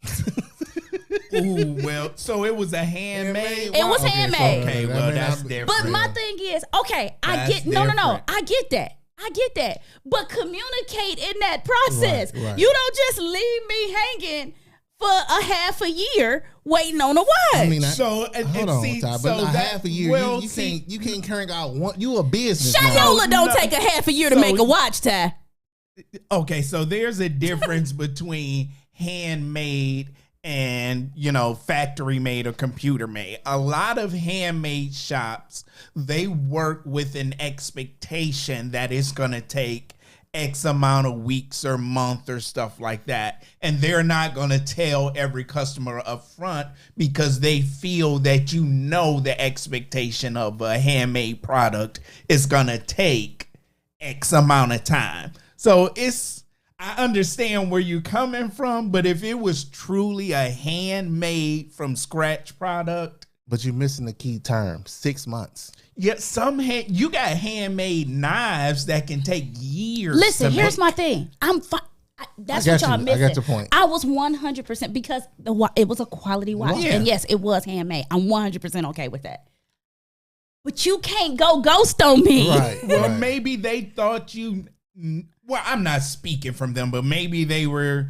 Ooh, well, so it was a handmade? It was handmade. Okay, well, that's different. But my thing is, okay, I get that. I get that. But communicate in that process. Right. You don't just leave me hanging for a half a year waiting on a watch. I mean, hold on, Ty, but half a year, well, you can't crank out one. You a business. Shayola don't take a half a year to make a watch, Ty. Okay, so there's a difference between handmade and, factory made or computer made. A lot of handmade shops, they work with an expectation that it's going to take X amount of weeks or month or stuff like that. And they're not going to tell every customer up front because they feel that you know the expectation of a handmade product is going to take X amount of time. So I understand where you're coming from, but if it was truly a handmade from scratch product. But you're missing the key term, 6 months. Yeah, you got handmade knives that can take years. Listen, here's my thing. I'm fine. That's what y'all missing. I got your point. I was 100% because it was a quality watch. Yeah. And yes, it was handmade. I'm 100% okay with that. But you can't go ghost on me. Right. Well, maybe they thought you... Well, I'm not speaking from them, but maybe they were,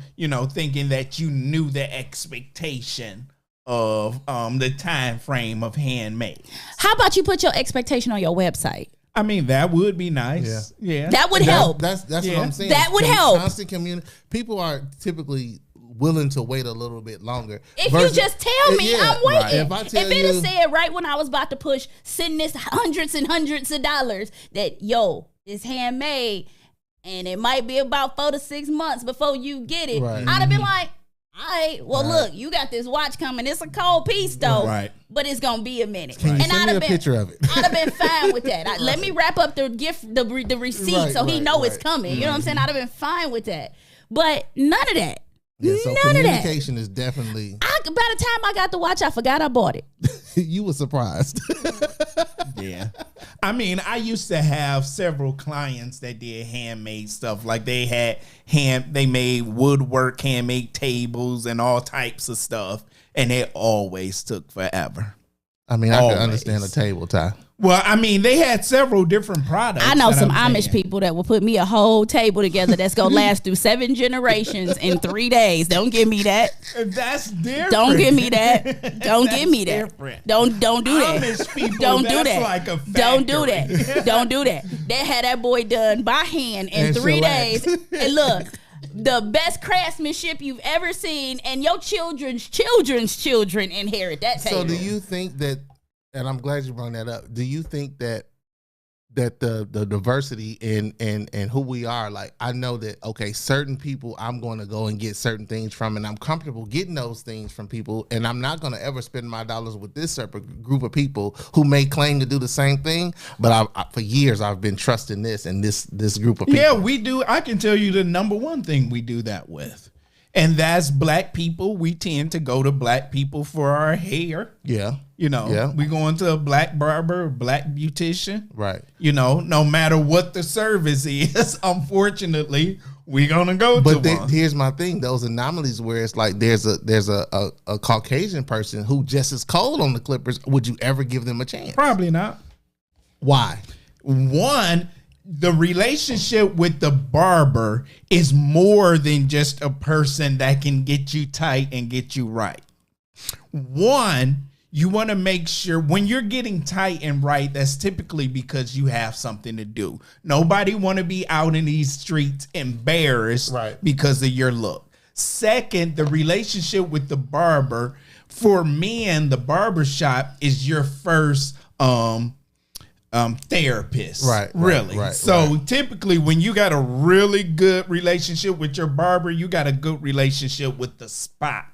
thinking that you knew the expectation of the time frame of handmade. How about you put your expectation on your website? I mean, that would be nice. Yeah. That would help. That's what I'm saying. That would help. Constant community. People are typically willing to wait a little bit longer. If you just tell me, I'm waiting. Right. If it had said right when I was about to push, send this hundreds and hundreds of dollars that, it's handmade and it might be about 4 to 6 months before you get it, right. I'd have been like, all right, well, look, you got this watch coming. It's a cold piece, though, but it's going to be a minute. Can you send me a picture of it? I'd have been fine with that. Let me wrap up the gift, the receipt, so he know it's coming. You know what I'm saying? I'd have been fine with that. But none of that. Yeah, so none of that. Communication is definitely... By the time I got the watch, I forgot I bought it. You were surprised. Yeah. I mean, I used to have several clients that did handmade stuff. Like they made woodwork, handmade tables and all types of stuff. And it always took forever. I mean, I can understand a table tie. Well, I mean, they had several different products. I know some Amish people that will put me a whole table together that's going to last through 7 generations in 3 days. Don't give me that. That's different. Don't give me that. Don't give me that. Different. Don't do that. Amish people, don't do that. Like a don't do that. Don't do that. They had that boy done by hand in 3 days. And look, the best craftsmanship you've ever seen, and your children's children inherit that table. So do you think that, and I'm glad you brought that up, do you think that the diversity in who we are, like, I know that, okay, certain people I'm going to go and get certain things from, and I'm comfortable getting those things from people, and I'm not going to ever spend my dollars with this separate group of people who may claim to do the same thing, but for years I've been trusting this and this group of people. Yeah, we do. I can tell you the number one thing we do that with, and that's black people. We tend to go to black people for our hair. Yeah. We go into a black barber, black beautician. Right. No matter what the service is, unfortunately, we're gonna go to one. Here's my thing: those anomalies where it's like there's a Caucasian person who just is cold on the Clippers. Would you ever give them a chance? Probably not. Why? One, the relationship with the barber is more than just a person that can get you tight and get you right. One, you want to make sure when you're getting tight and right, that's typically because you have something to do. Nobody want to be out in these streets embarrassed because of your look. Second, the relationship with the barber. For men, the barbershop is your first therapist. Right. So typically when you got a really good relationship with your barber, you got a good relationship with the spot.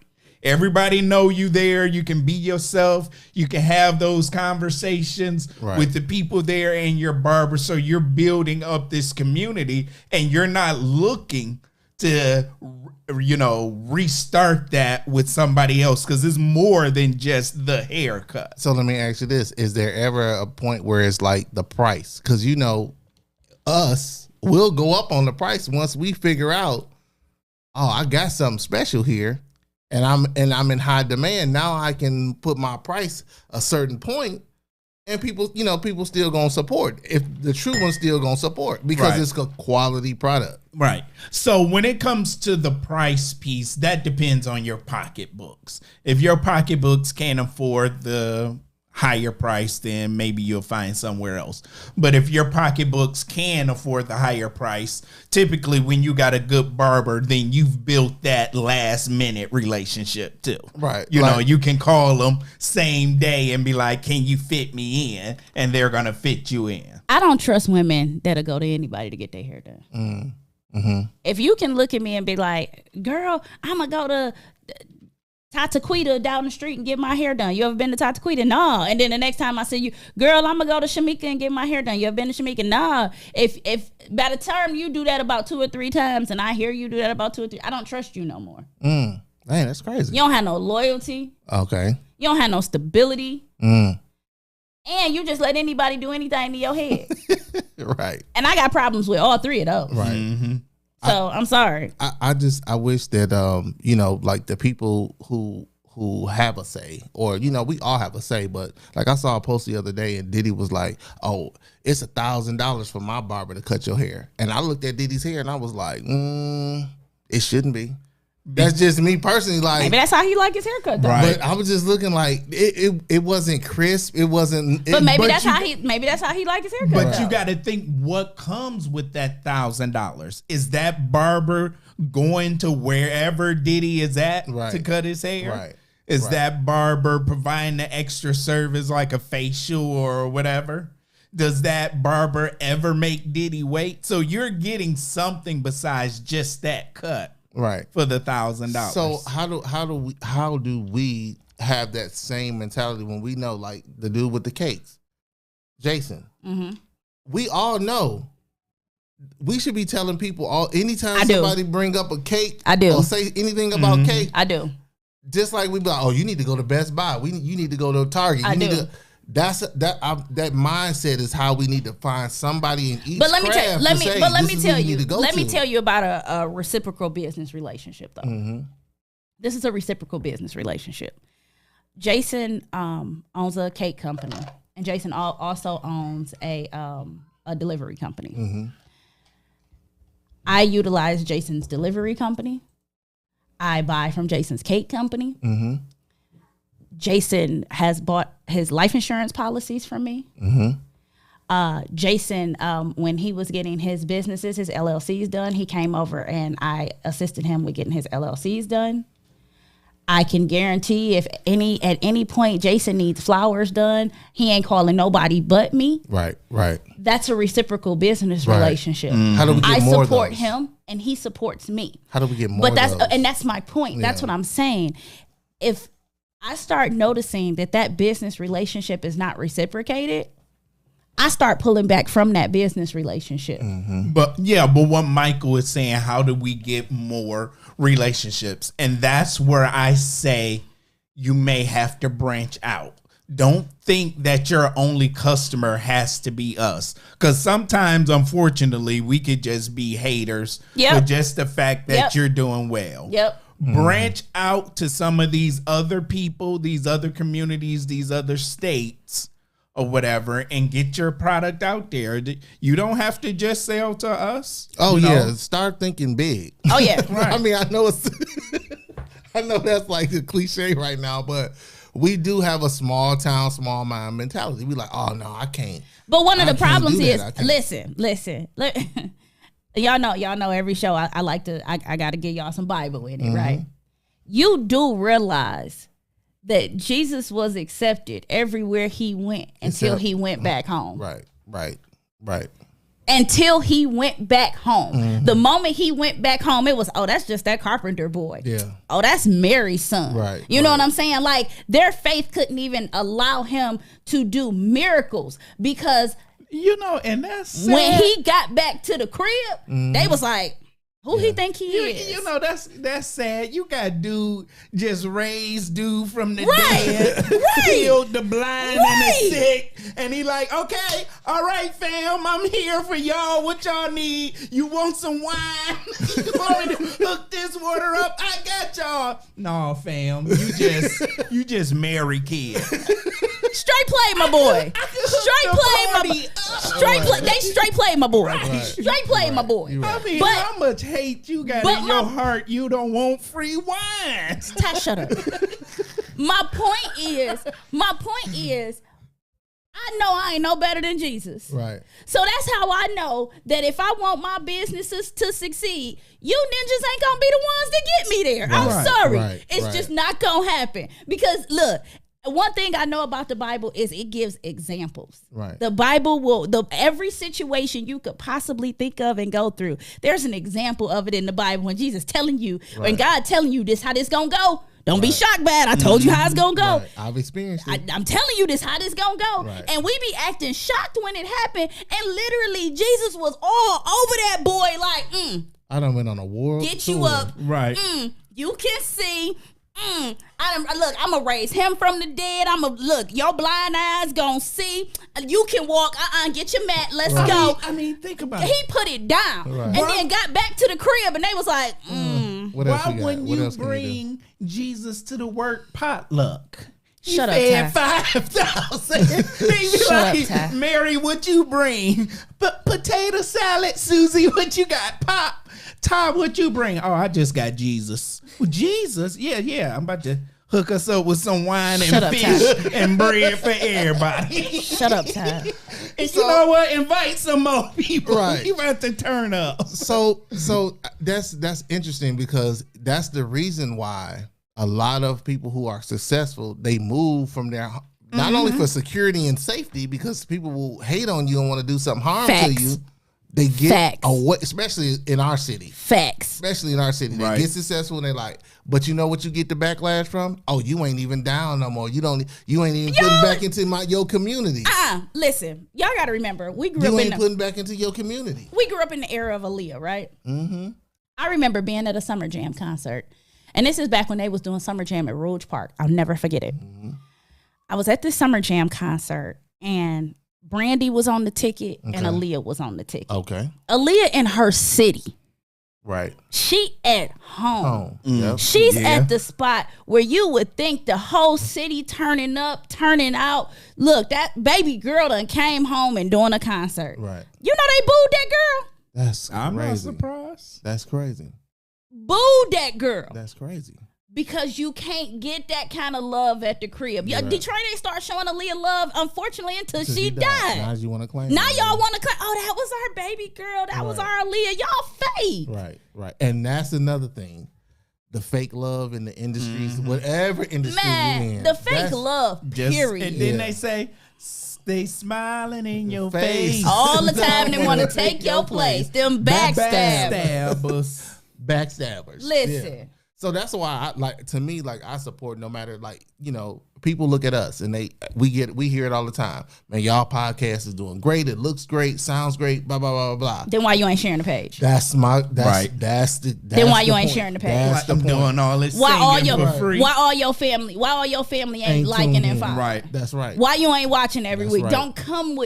Everybody know you there. You can be yourself. You can have those conversations with the people there and your barber. So you're building up this community and you're not looking to, restart that with somebody else because it's more than just the haircut. So let me ask you this. Is there ever a point where it's like the price? Because, us will go up on the price once we figure out, I got something special here. And I'm in high demand. Now I can put my price a certain point, and people still gonna support. If the true one's still gonna support because it's a quality product. Right. So when it comes to the price piece, that depends on your pocketbooks. If your pocketbooks can't afford the higher price, then maybe you'll find somewhere else. But if your pocketbooks can afford the higher price, typically when you got a good barber, then you've built that last minute relationship too. Right. You know, you can call them same day and be like, can you fit me in? And they're going to fit you in. I don't trust women that'll go to anybody to get their hair done. If you can look at me and be like, girl, I'm going to go to Tataquita down the street and get my hair done. You ever been to Tataquita? No. And then the next time I see you, girl, I'm gonna go to Shamika and get my hair done. You ever been to Shamika? No. If by the time you do that about 2 or 3 times and I hear you do that about 2 or 3, I don't trust you no more. Man, that's crazy. You don't have no loyalty. Okay. You don't have no stability. And you just let anybody do anything to your head. Right. And I got problems with all 3 of those. Right. So I'm sorry. I wish that like the people who have a say, or we all have a say, but like I saw a post the other day and Diddy was like, oh, it's $1,000 for my barber to cut your hair. And I looked at Diddy's hair and I was like, it shouldn't be. That's just me personally. Like, maybe that's how he like his haircut, though. Right. But I was just looking like it wasn't crisp. It wasn't. But maybe that's how he like his haircut. But you got to think what comes with that $1,000. Is that barber going to wherever Diddy is at to cut his hair? Right. Is that barber providing the extra service like a facial or whatever? Does that barber ever make Diddy wait? So you're getting something besides just that cut. Right. For the $1,000. So how do we have that same mentality when we know, like the dude with the cakes, Jason? We all know we should be telling people anytime somebody bring up a cake, or say anything about cake, I do. Just like we be like, oh, you need to go to Best Buy. You need to go to Target. That mindset is how we need to find somebody in each. But let me tell you about a reciprocal business relationship, though. This is a reciprocal business relationship. Jason owns a cake company, and Jason also owns a delivery company. I utilize Jason's delivery company. I buy from Jason's cake company. Jason has bought his life insurance policies from me. Jason, when he was getting his businesses, his LLCs done, he came over and I assisted him with getting his LLCs done. I can guarantee at any point Jason needs flowers done, he ain't calling nobody but me. Right. That's a reciprocal business relationship. How do we get more of those? I support him and he supports me. How do we get more? That's my point. That's what I'm saying. If I start noticing that business relationship is not reciprocated, I start pulling back from that business relationship. But what Michael is saying, how do we get more relationships? And that's where I say you may have to branch out. Don't think that your only customer has to be us. Because sometimes, unfortunately, we could just be haters for just the fact that you're doing well. Branch out to some of these other people, these other communities, these other states or whatever, and get your product out there. You don't have to just sell to us. Oh, yeah. Start thinking big. Oh, yeah. Right. I mean, I know that's like a cliche right now, but we do have a small town, small mind mentality. We like, oh, no, I can't. But one of the problems is, listen. Y'all know every show I like to, I got to give y'all some Bible in it, right? You do realize that Jesus was accepted everywhere he went until he went back home. Right. Until he went back home. The moment he went back home, it was, oh, that's just that carpenter boy. Yeah. Oh, that's Mary's son. Right. You know what I'm saying? Like, their faith couldn't even allow him to do miracles because and that's sad. When he got back to the crib, they was like, who he think he is? That's sad. You got dude just raised dude from the dead, healed the blind and the sick, and he like, okay, all right, fam, I'm here for y'all. What y'all need? You want some wine? You want me to hook this water up? I got y'all. No, fam, you just marry kids. Straight play, my boy. They straight play, my boy. Right. Straight play, my boy. Right. I mean, how much hate you got in your heart? You don't want free wine. Shut up. My point is, I know I ain't no better than Jesus. Right. So that's how I know that if I want my businesses to succeed, you ninjas ain't gonna be the ones that get me there. I'm Right, sorry. right, It's right. just not gonna happen. Because look, one thing I know about the Bible is it gives examples. Right. The Bible will, every situation you could possibly think of and go through, there's an example of it in the Bible when Jesus telling you, when Right. God telling you this, how this gonna go. Don't be shocked bad. I told you how it's gonna go. Right. I've experienced it. I'm telling you this, how this gonna go. Right. And we be acting shocked when it happened. And literally, Jesus was all over that boy like, I done went on a world get tour. you up. Right. You can see. Look, I'm gonna raise him from the dead. Look, your blind eyes gonna see. You can walk. Get your mat. Let's go. I mean, think about it. He put it down, Right. and then got back to the crib, and they was like, What else Why you got? wouldn't What you else can bring Jesus to the work potluck? Shut up, fed Ty. 5,000. Shut up, Ty. Mary, what you bring? Potato salad. Susie, what you got? Pop. Todd, what you bring? Oh, I just got Jesus. Well, Jesus? Yeah. I'm about to hook us up with some wine Shut and up, fish and bread for everybody. Shut up, Ty. And you know what? Invite some more people. Right. You about to turn up. So that's interesting because that's the reason why a lot of people who are successful, they move from their not only for security and safety, because people will hate on you and want to do something harm Facts. to you. They get Facts. away, especially in our city. Facts. Especially in our city, they Right. get successful and they're like, but you know what you get the backlash from? Oh, you ain't even down no more. You ain't even putting back into your community. Listen, y'all got to remember, we grew You up in ain't the, putting back into your community. we grew up in the era of Aaliyah, right? Mm-hmm. I remember being at a Summer Jam concert, and this is back when they was doing Summer Jam at Rouge Park. I'll never forget it. Mm-hmm. I was at this Summer Jam concert, and Brandy was on the ticket, and Aaliyah was on the ticket. Okay. Aaliyah in her city. Right. She at home. Yep. She's Yeah. at the spot where you would think the whole city turning up, turning out. Look, that baby girl done came home and doing a concert. Right. You know they booed that girl? That's I'm not crazy. surprised. That's crazy. Booed that girl. That's crazy. Because you can't get that kind of love at the crib. Yeah, Detroit ain't start showing Aaliyah love, unfortunately, until she died. Now you want to claim Now it. y'all want to claim, oh, that was our baby girl. That was our Aaliyah. Y'all fake. Right, right. And that's another thing. The fake love in the industries, whatever industry you're Man, in. the fake that's- love, Just, period. and then Yeah. they say, stay smiling in your face. face. All the time they want to take your place. Them backstabbers. Backstabbers. Backstabbers. Listen. Yeah. So that's why I support no matter people look at us and we hear it all the time. Man, y'all podcast is doing great. It looks great, sounds great, blah blah blah blah blah. Then why you ain't sharing the page? That's Right. Then why you ain't sharing the page? That's the I'm point. doing all this Why all singing your for free. why all your family ain't Ain't liking tuned and in. following? Right. That's right. Why you ain't watching every That's week? right.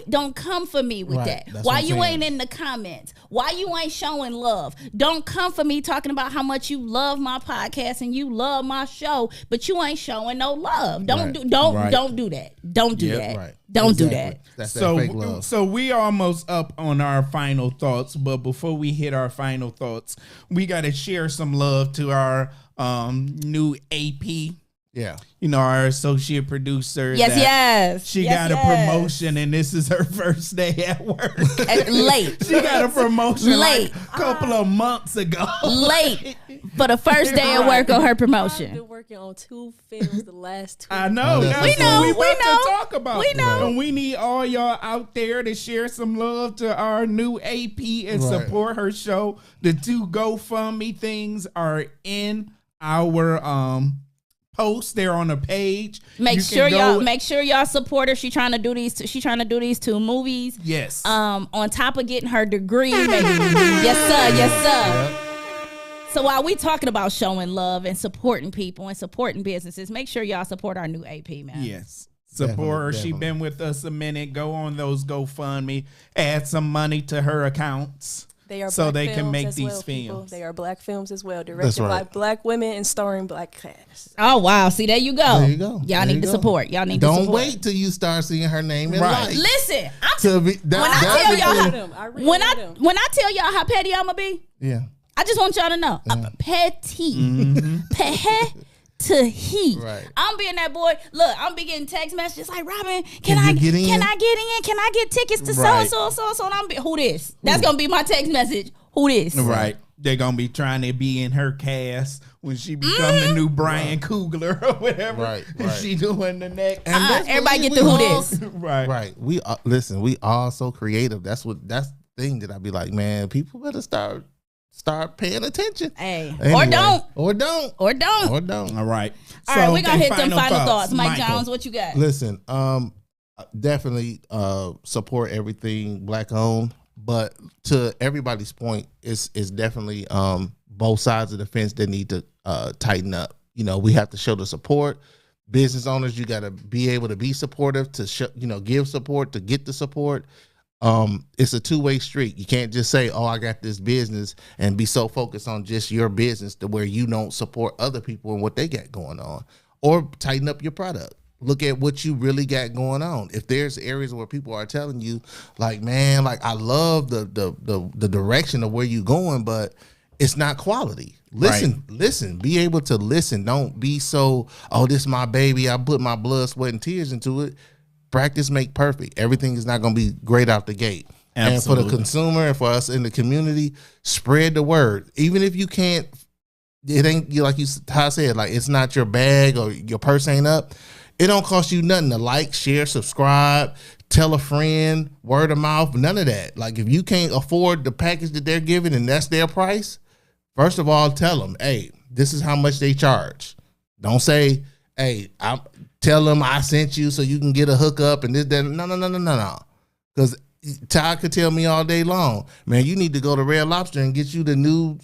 Don't come for me with Right. that. That's Why what I'm you saying. ain't in the comments? Why you ain't showing love? Don't come for me talking about how much you love my podcast and you love my show, but you ain't showing no love. Don't Right. don't do that. Don't do that. Right. Don't do Exactly. that. That's that fake love. So we almost up on our final thoughts, but before we hit our final thoughts, we got to share some love to our new AP. Yeah. Our associate producer. Yes, that yes. She Yes, got a yes. promotion, and this is her first day at work. Late. She got a promotion Late. like a couple of months ago. Late for the first day of work on her I've promotion. been working on 2 films the last 2 I know. Yeah. That's We what know, we we about know, to talk about. we know. And we need all y'all out there to share some love to our new AP and Right. support her show. The 2 GoFundMe things are in our post. They're on the page. Make You sure can go- y'all support her. She trying to do these 2 movies. Yes. On top of getting her degree. Yes, sir. So while we talking about showing love and supporting people and supporting businesses, make sure y'all support our new AP, man. Yes. Support her. She Definitely. been with us a minute. Go on those GoFundMe. Add some money to her accounts. They are so black they can films make as these well, people. films. They are black films as well, directed by right. black women and starring black cast. Oh wow! See, there you go. There you go. Y'all There need you to go. support. Y'all need to Don't support. wait till you start seeing her name in Right. lights. Listen, I'm To be, when I that's tell the y'all thing. Them. I read when them. I tell y'all how petty I'm gonna be, Yeah. I just want y'all to know. I'm petty. to heat. Right. I'm being that boy. Look, I'm be getting text messages like, Robin, Can I you get in? Can I get in? Can I get tickets to Right. so? And I'm be, who this? That's gonna be my text message. Who this? Right. They're going to be trying to be in her cast when she become the new Brian Coogler or whatever. Right. She doing the next. And that's everybody what get we the who all- this. Right. Right. We listen. We all so creative. That's the thing that I be like, man. People better start paying attention. Hey, Anyway, or don't. or don't, Or don't. or don't. All right. All right, we're gonna okay, hit them final thoughts. Mike Michael. Jones, what you got? Listen, definitely support everything black owned, but to everybody's point, it's definitely both sides of the fence that need to tighten up. You know, we have to show the support. Business owners, you got to be able to be supportive to show, give support to get the support. It's a two-way street. You can't just say, "Oh, I got this business," and be so focused on just your business to where you don't support other people and what they got going on, or tighten up your product. Look at what you really got going on. If there's areas where people are telling you, like, man, like I love the direction of where you're going, but it's not quality. Listen, be able to listen. Don't be so, "Oh, this is my baby. I put my blood, sweat, and tears into it." Practice make perfect. Everything is not going to be great out the gate. Absolutely. And for the consumer and for us in the community, spread the word. Even if you can't, it ain't like how I said, like it's not your bag or your purse ain't up. It don't cost you nothing to like, share, subscribe, tell a friend, word of mouth, none of that. Like if you can't afford the package that they're giving and that's their price, first of all, tell them, "Hey, this is how much they charge." Don't say, "Hey, tell them I sent you so you can get a hookup and this, that." No. Because Ty could tell me all day long, "Man, you need to go to Red Lobster and get you the new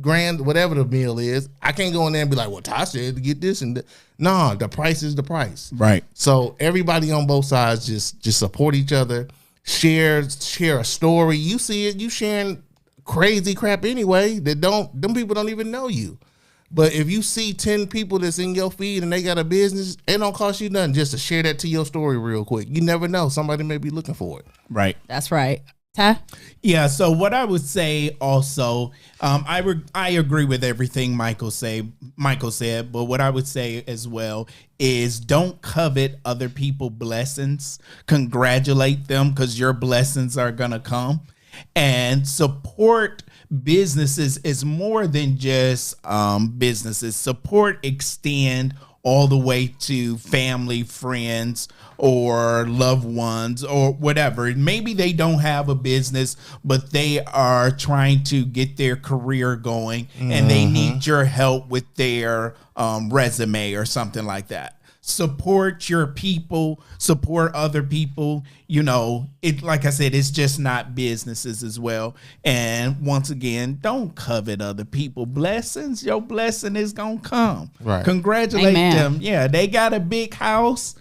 grand, whatever the meal is." I can't go in there and be like, "Well, Ty said to get this and that." No, the price is the price. Right. So everybody on both sides just support each other. Share a story. You see it, you sharing crazy crap anyway that them people don't even know you. But if you see 10 people that's in your feed and they got a business, it don't cost you nothing just to share that to your story real quick. You never know. Somebody may be looking for it. Right. That's right. Ty? Yeah, so what I would say also, I agree with everything Michael said, but what I would say as well is don't covet other people's blessings. Congratulate them because your blessings are going to come. And support businesses is more than just businesses. Support extend all the way to family, friends, or loved ones, or whatever. Maybe they don't have a business, but they are trying to get their career going, and they need your help with their resume or something like that. Support your people, support other people. You know, it, like I said, it's just not businesses as well. And once again, don't covet other people blessings. Your blessing is gonna come. Right. Congratulate Amen. them. Yeah, they got a big house.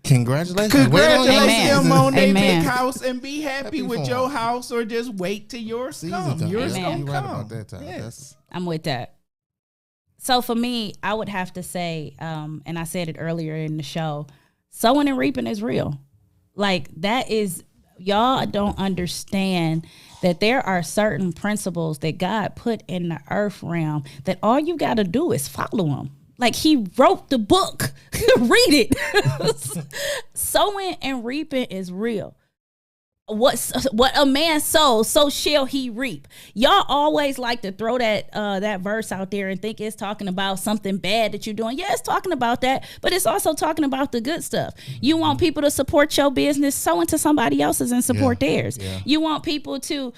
Congratulations. Congratulate Amen. them on their Amen. big house and be happy with for your 'em. house, or just wait till yours come. Yours Amen. gonna You're right come. about that, Ty. Yes. I'm with that. So for me, I would have to say, and I said it earlier in the show, sowing and reaping is real. Like that is, y'all don't understand that there are certain principles that God put in the earth realm that all you got to do is follow them. Like he wrote the book, read it. Sowing and reaping is real. What a man sows, so shall he reap. Y'all always like to throw that verse out there and think it's talking about something bad that you're doing. Yeah, it's talking about that, but it's also talking about the good stuff. You want people to support your business, sow into somebody else's and support theirs. Yeah. You want people to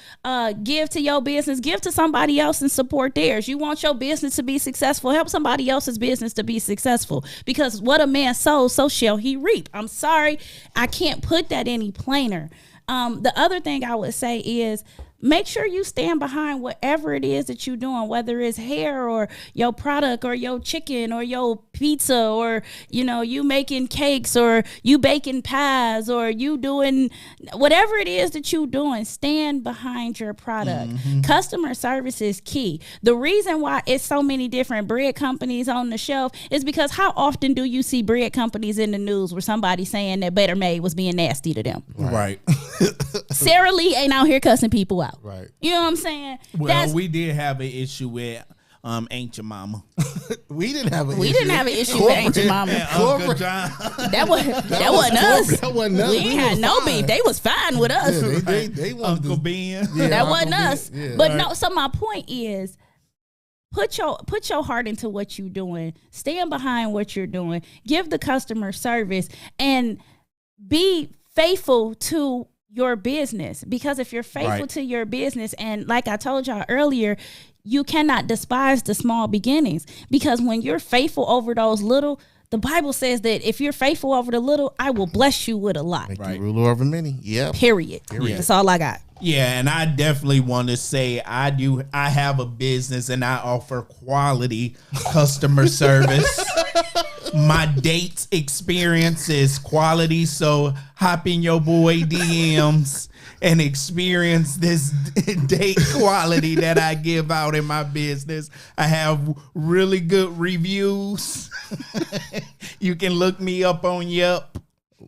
give to your business, give to somebody else and support theirs. You want your business to be successful, help somebody else's business to be successful. Because what a man sows, so shall he reap. I'm sorry, I can't put that any plainer. The other thing I would say is make sure you stand behind whatever it is that you're doing, whether it's hair or your product or your chicken or your pizza or, you making cakes or you baking pies or you doing whatever it is that you're doing, stand behind your product. Customer service is key. The reason why it's so many different bread companies on the shelf is because how often do you see bread companies in the news where somebody saying that Better Made was being nasty to them? Right. Sara Lee ain't out here cussing people out. Right. You know what I'm saying? Well, we did have an issue with Ain't Your Mama. We didn't have an issue. We didn't have an issue with Ain't Your Mama. Uncle John. That wasn't us. That wasn't us. We ain't had no fine. beef. They was fine with us. Yeah, they wanted Uncle to, Ben. yeah, That Uncle wasn't Ben, us. yeah. But no, so my point is put your heart into what you're doing. Stand behind what you're doing. Give the customer service and be faithful to your business. Because if you're faithful to your business, and like I told y'all earlier, you cannot despise the small beginnings, because when you're faithful over those little, the Bible says that if you're faithful over the little, I will bless you with a lot. Make you ruler over many. Yep. Period. That's all I got. Yeah, and I definitely want to say I have a business and I offer quality customer service. My date experience is quality, so hop in your boy DMs and experience this date quality that I give out in my business. I have really good reviews. You can look me up on Yelp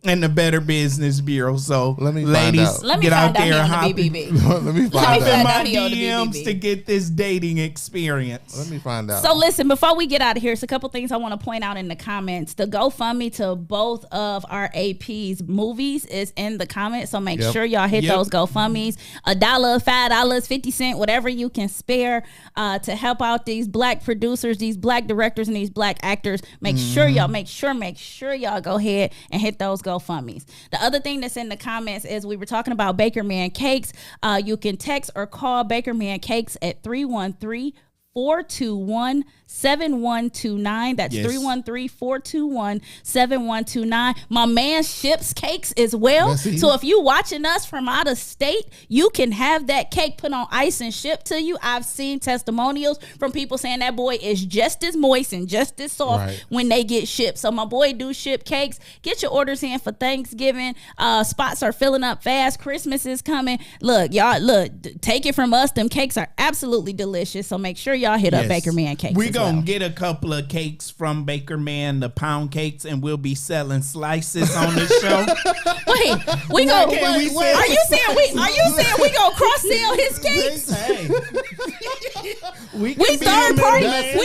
and the Better Business Bureau. So, Let me find ladies, out. Let me get find out out he there on and the hop in. BBB. Let me Let find me In out. find my out he on the DMs BBB. to get this dating experience. Let me find out. So listen, before we get out of here, it's a couple things I want to point out in the comments. The GoFundMe to both of our AP's movies is in the comments, so make sure y'all hit those GoFundMes. $1, $5, 50 cents, whatever you can spare to help out these black producers, these black directors, and these black actors. Make sure y'all go ahead and hit those GoFundMes. The other thing that's in the comments is we were talking about Baker Man Cakes. You can text or call Baker Man Cakes at 313-421-7129. That's 313-421-7129. My man ships cakes as well. So if you watching us from out of state, you can have that cake put on ice and shipped to you. I've seen testimonials from people saying that boy is just as moist and just as soft when they get shipped. So my boy do ship cakes. Get your orders in for Thanksgiving. Spots are filling up fast. Christmas is coming. Look, y'all, take it from us. Them cakes are absolutely delicious. So make sure y'all hit up Baker Man Cakes. We're going to get a couple of cakes from Baker Man, the pound cakes, and we'll be selling slices on the show. Wait, are you saying we gonna cross sell his cakes? Hey. We third party in his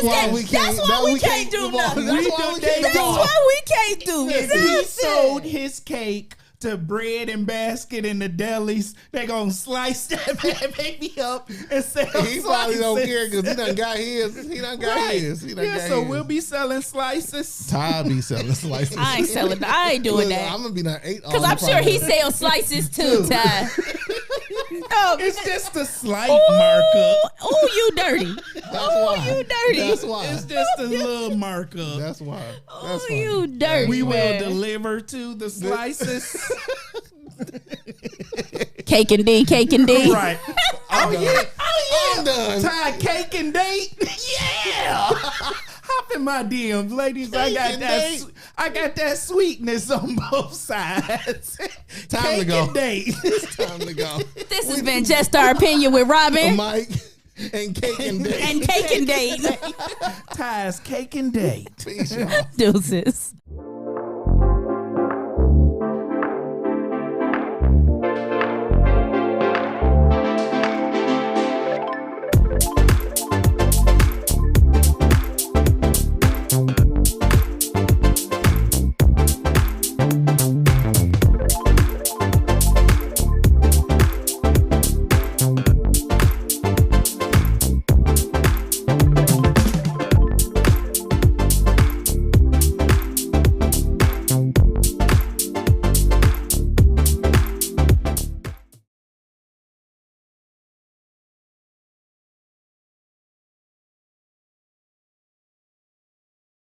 cakes. That's why we can't do nothing. That's why we can't do If he nothing. sold his cake to Bread and Basket in the delis, they gonna slice that bad baby up and sell He probably don't care because he done got his. So we'll be selling slices. Ty be selling slices. I ain't selling. I ain't doing that. I'm gonna be not 8 Because I'm sure he sells slices too, Ty. It's just a slight markup. Oh, you dirty. That's why. You dirty. That's why. It's just a little markup. That's why. Oh, you dirty. We will man. deliver to the slices. Cake and D. Right. Oh yeah. I'm done. Ty, cake and date. Yeah. Hop in my DMs, ladies. I got that sweetness on both sides. Time cake to go. And date. It's time to go. This has been Just Our Opinion with Robin. Mike and Cake and Date. And Cake and Date. Ty's cake and date. Peace, y'all. Deuces.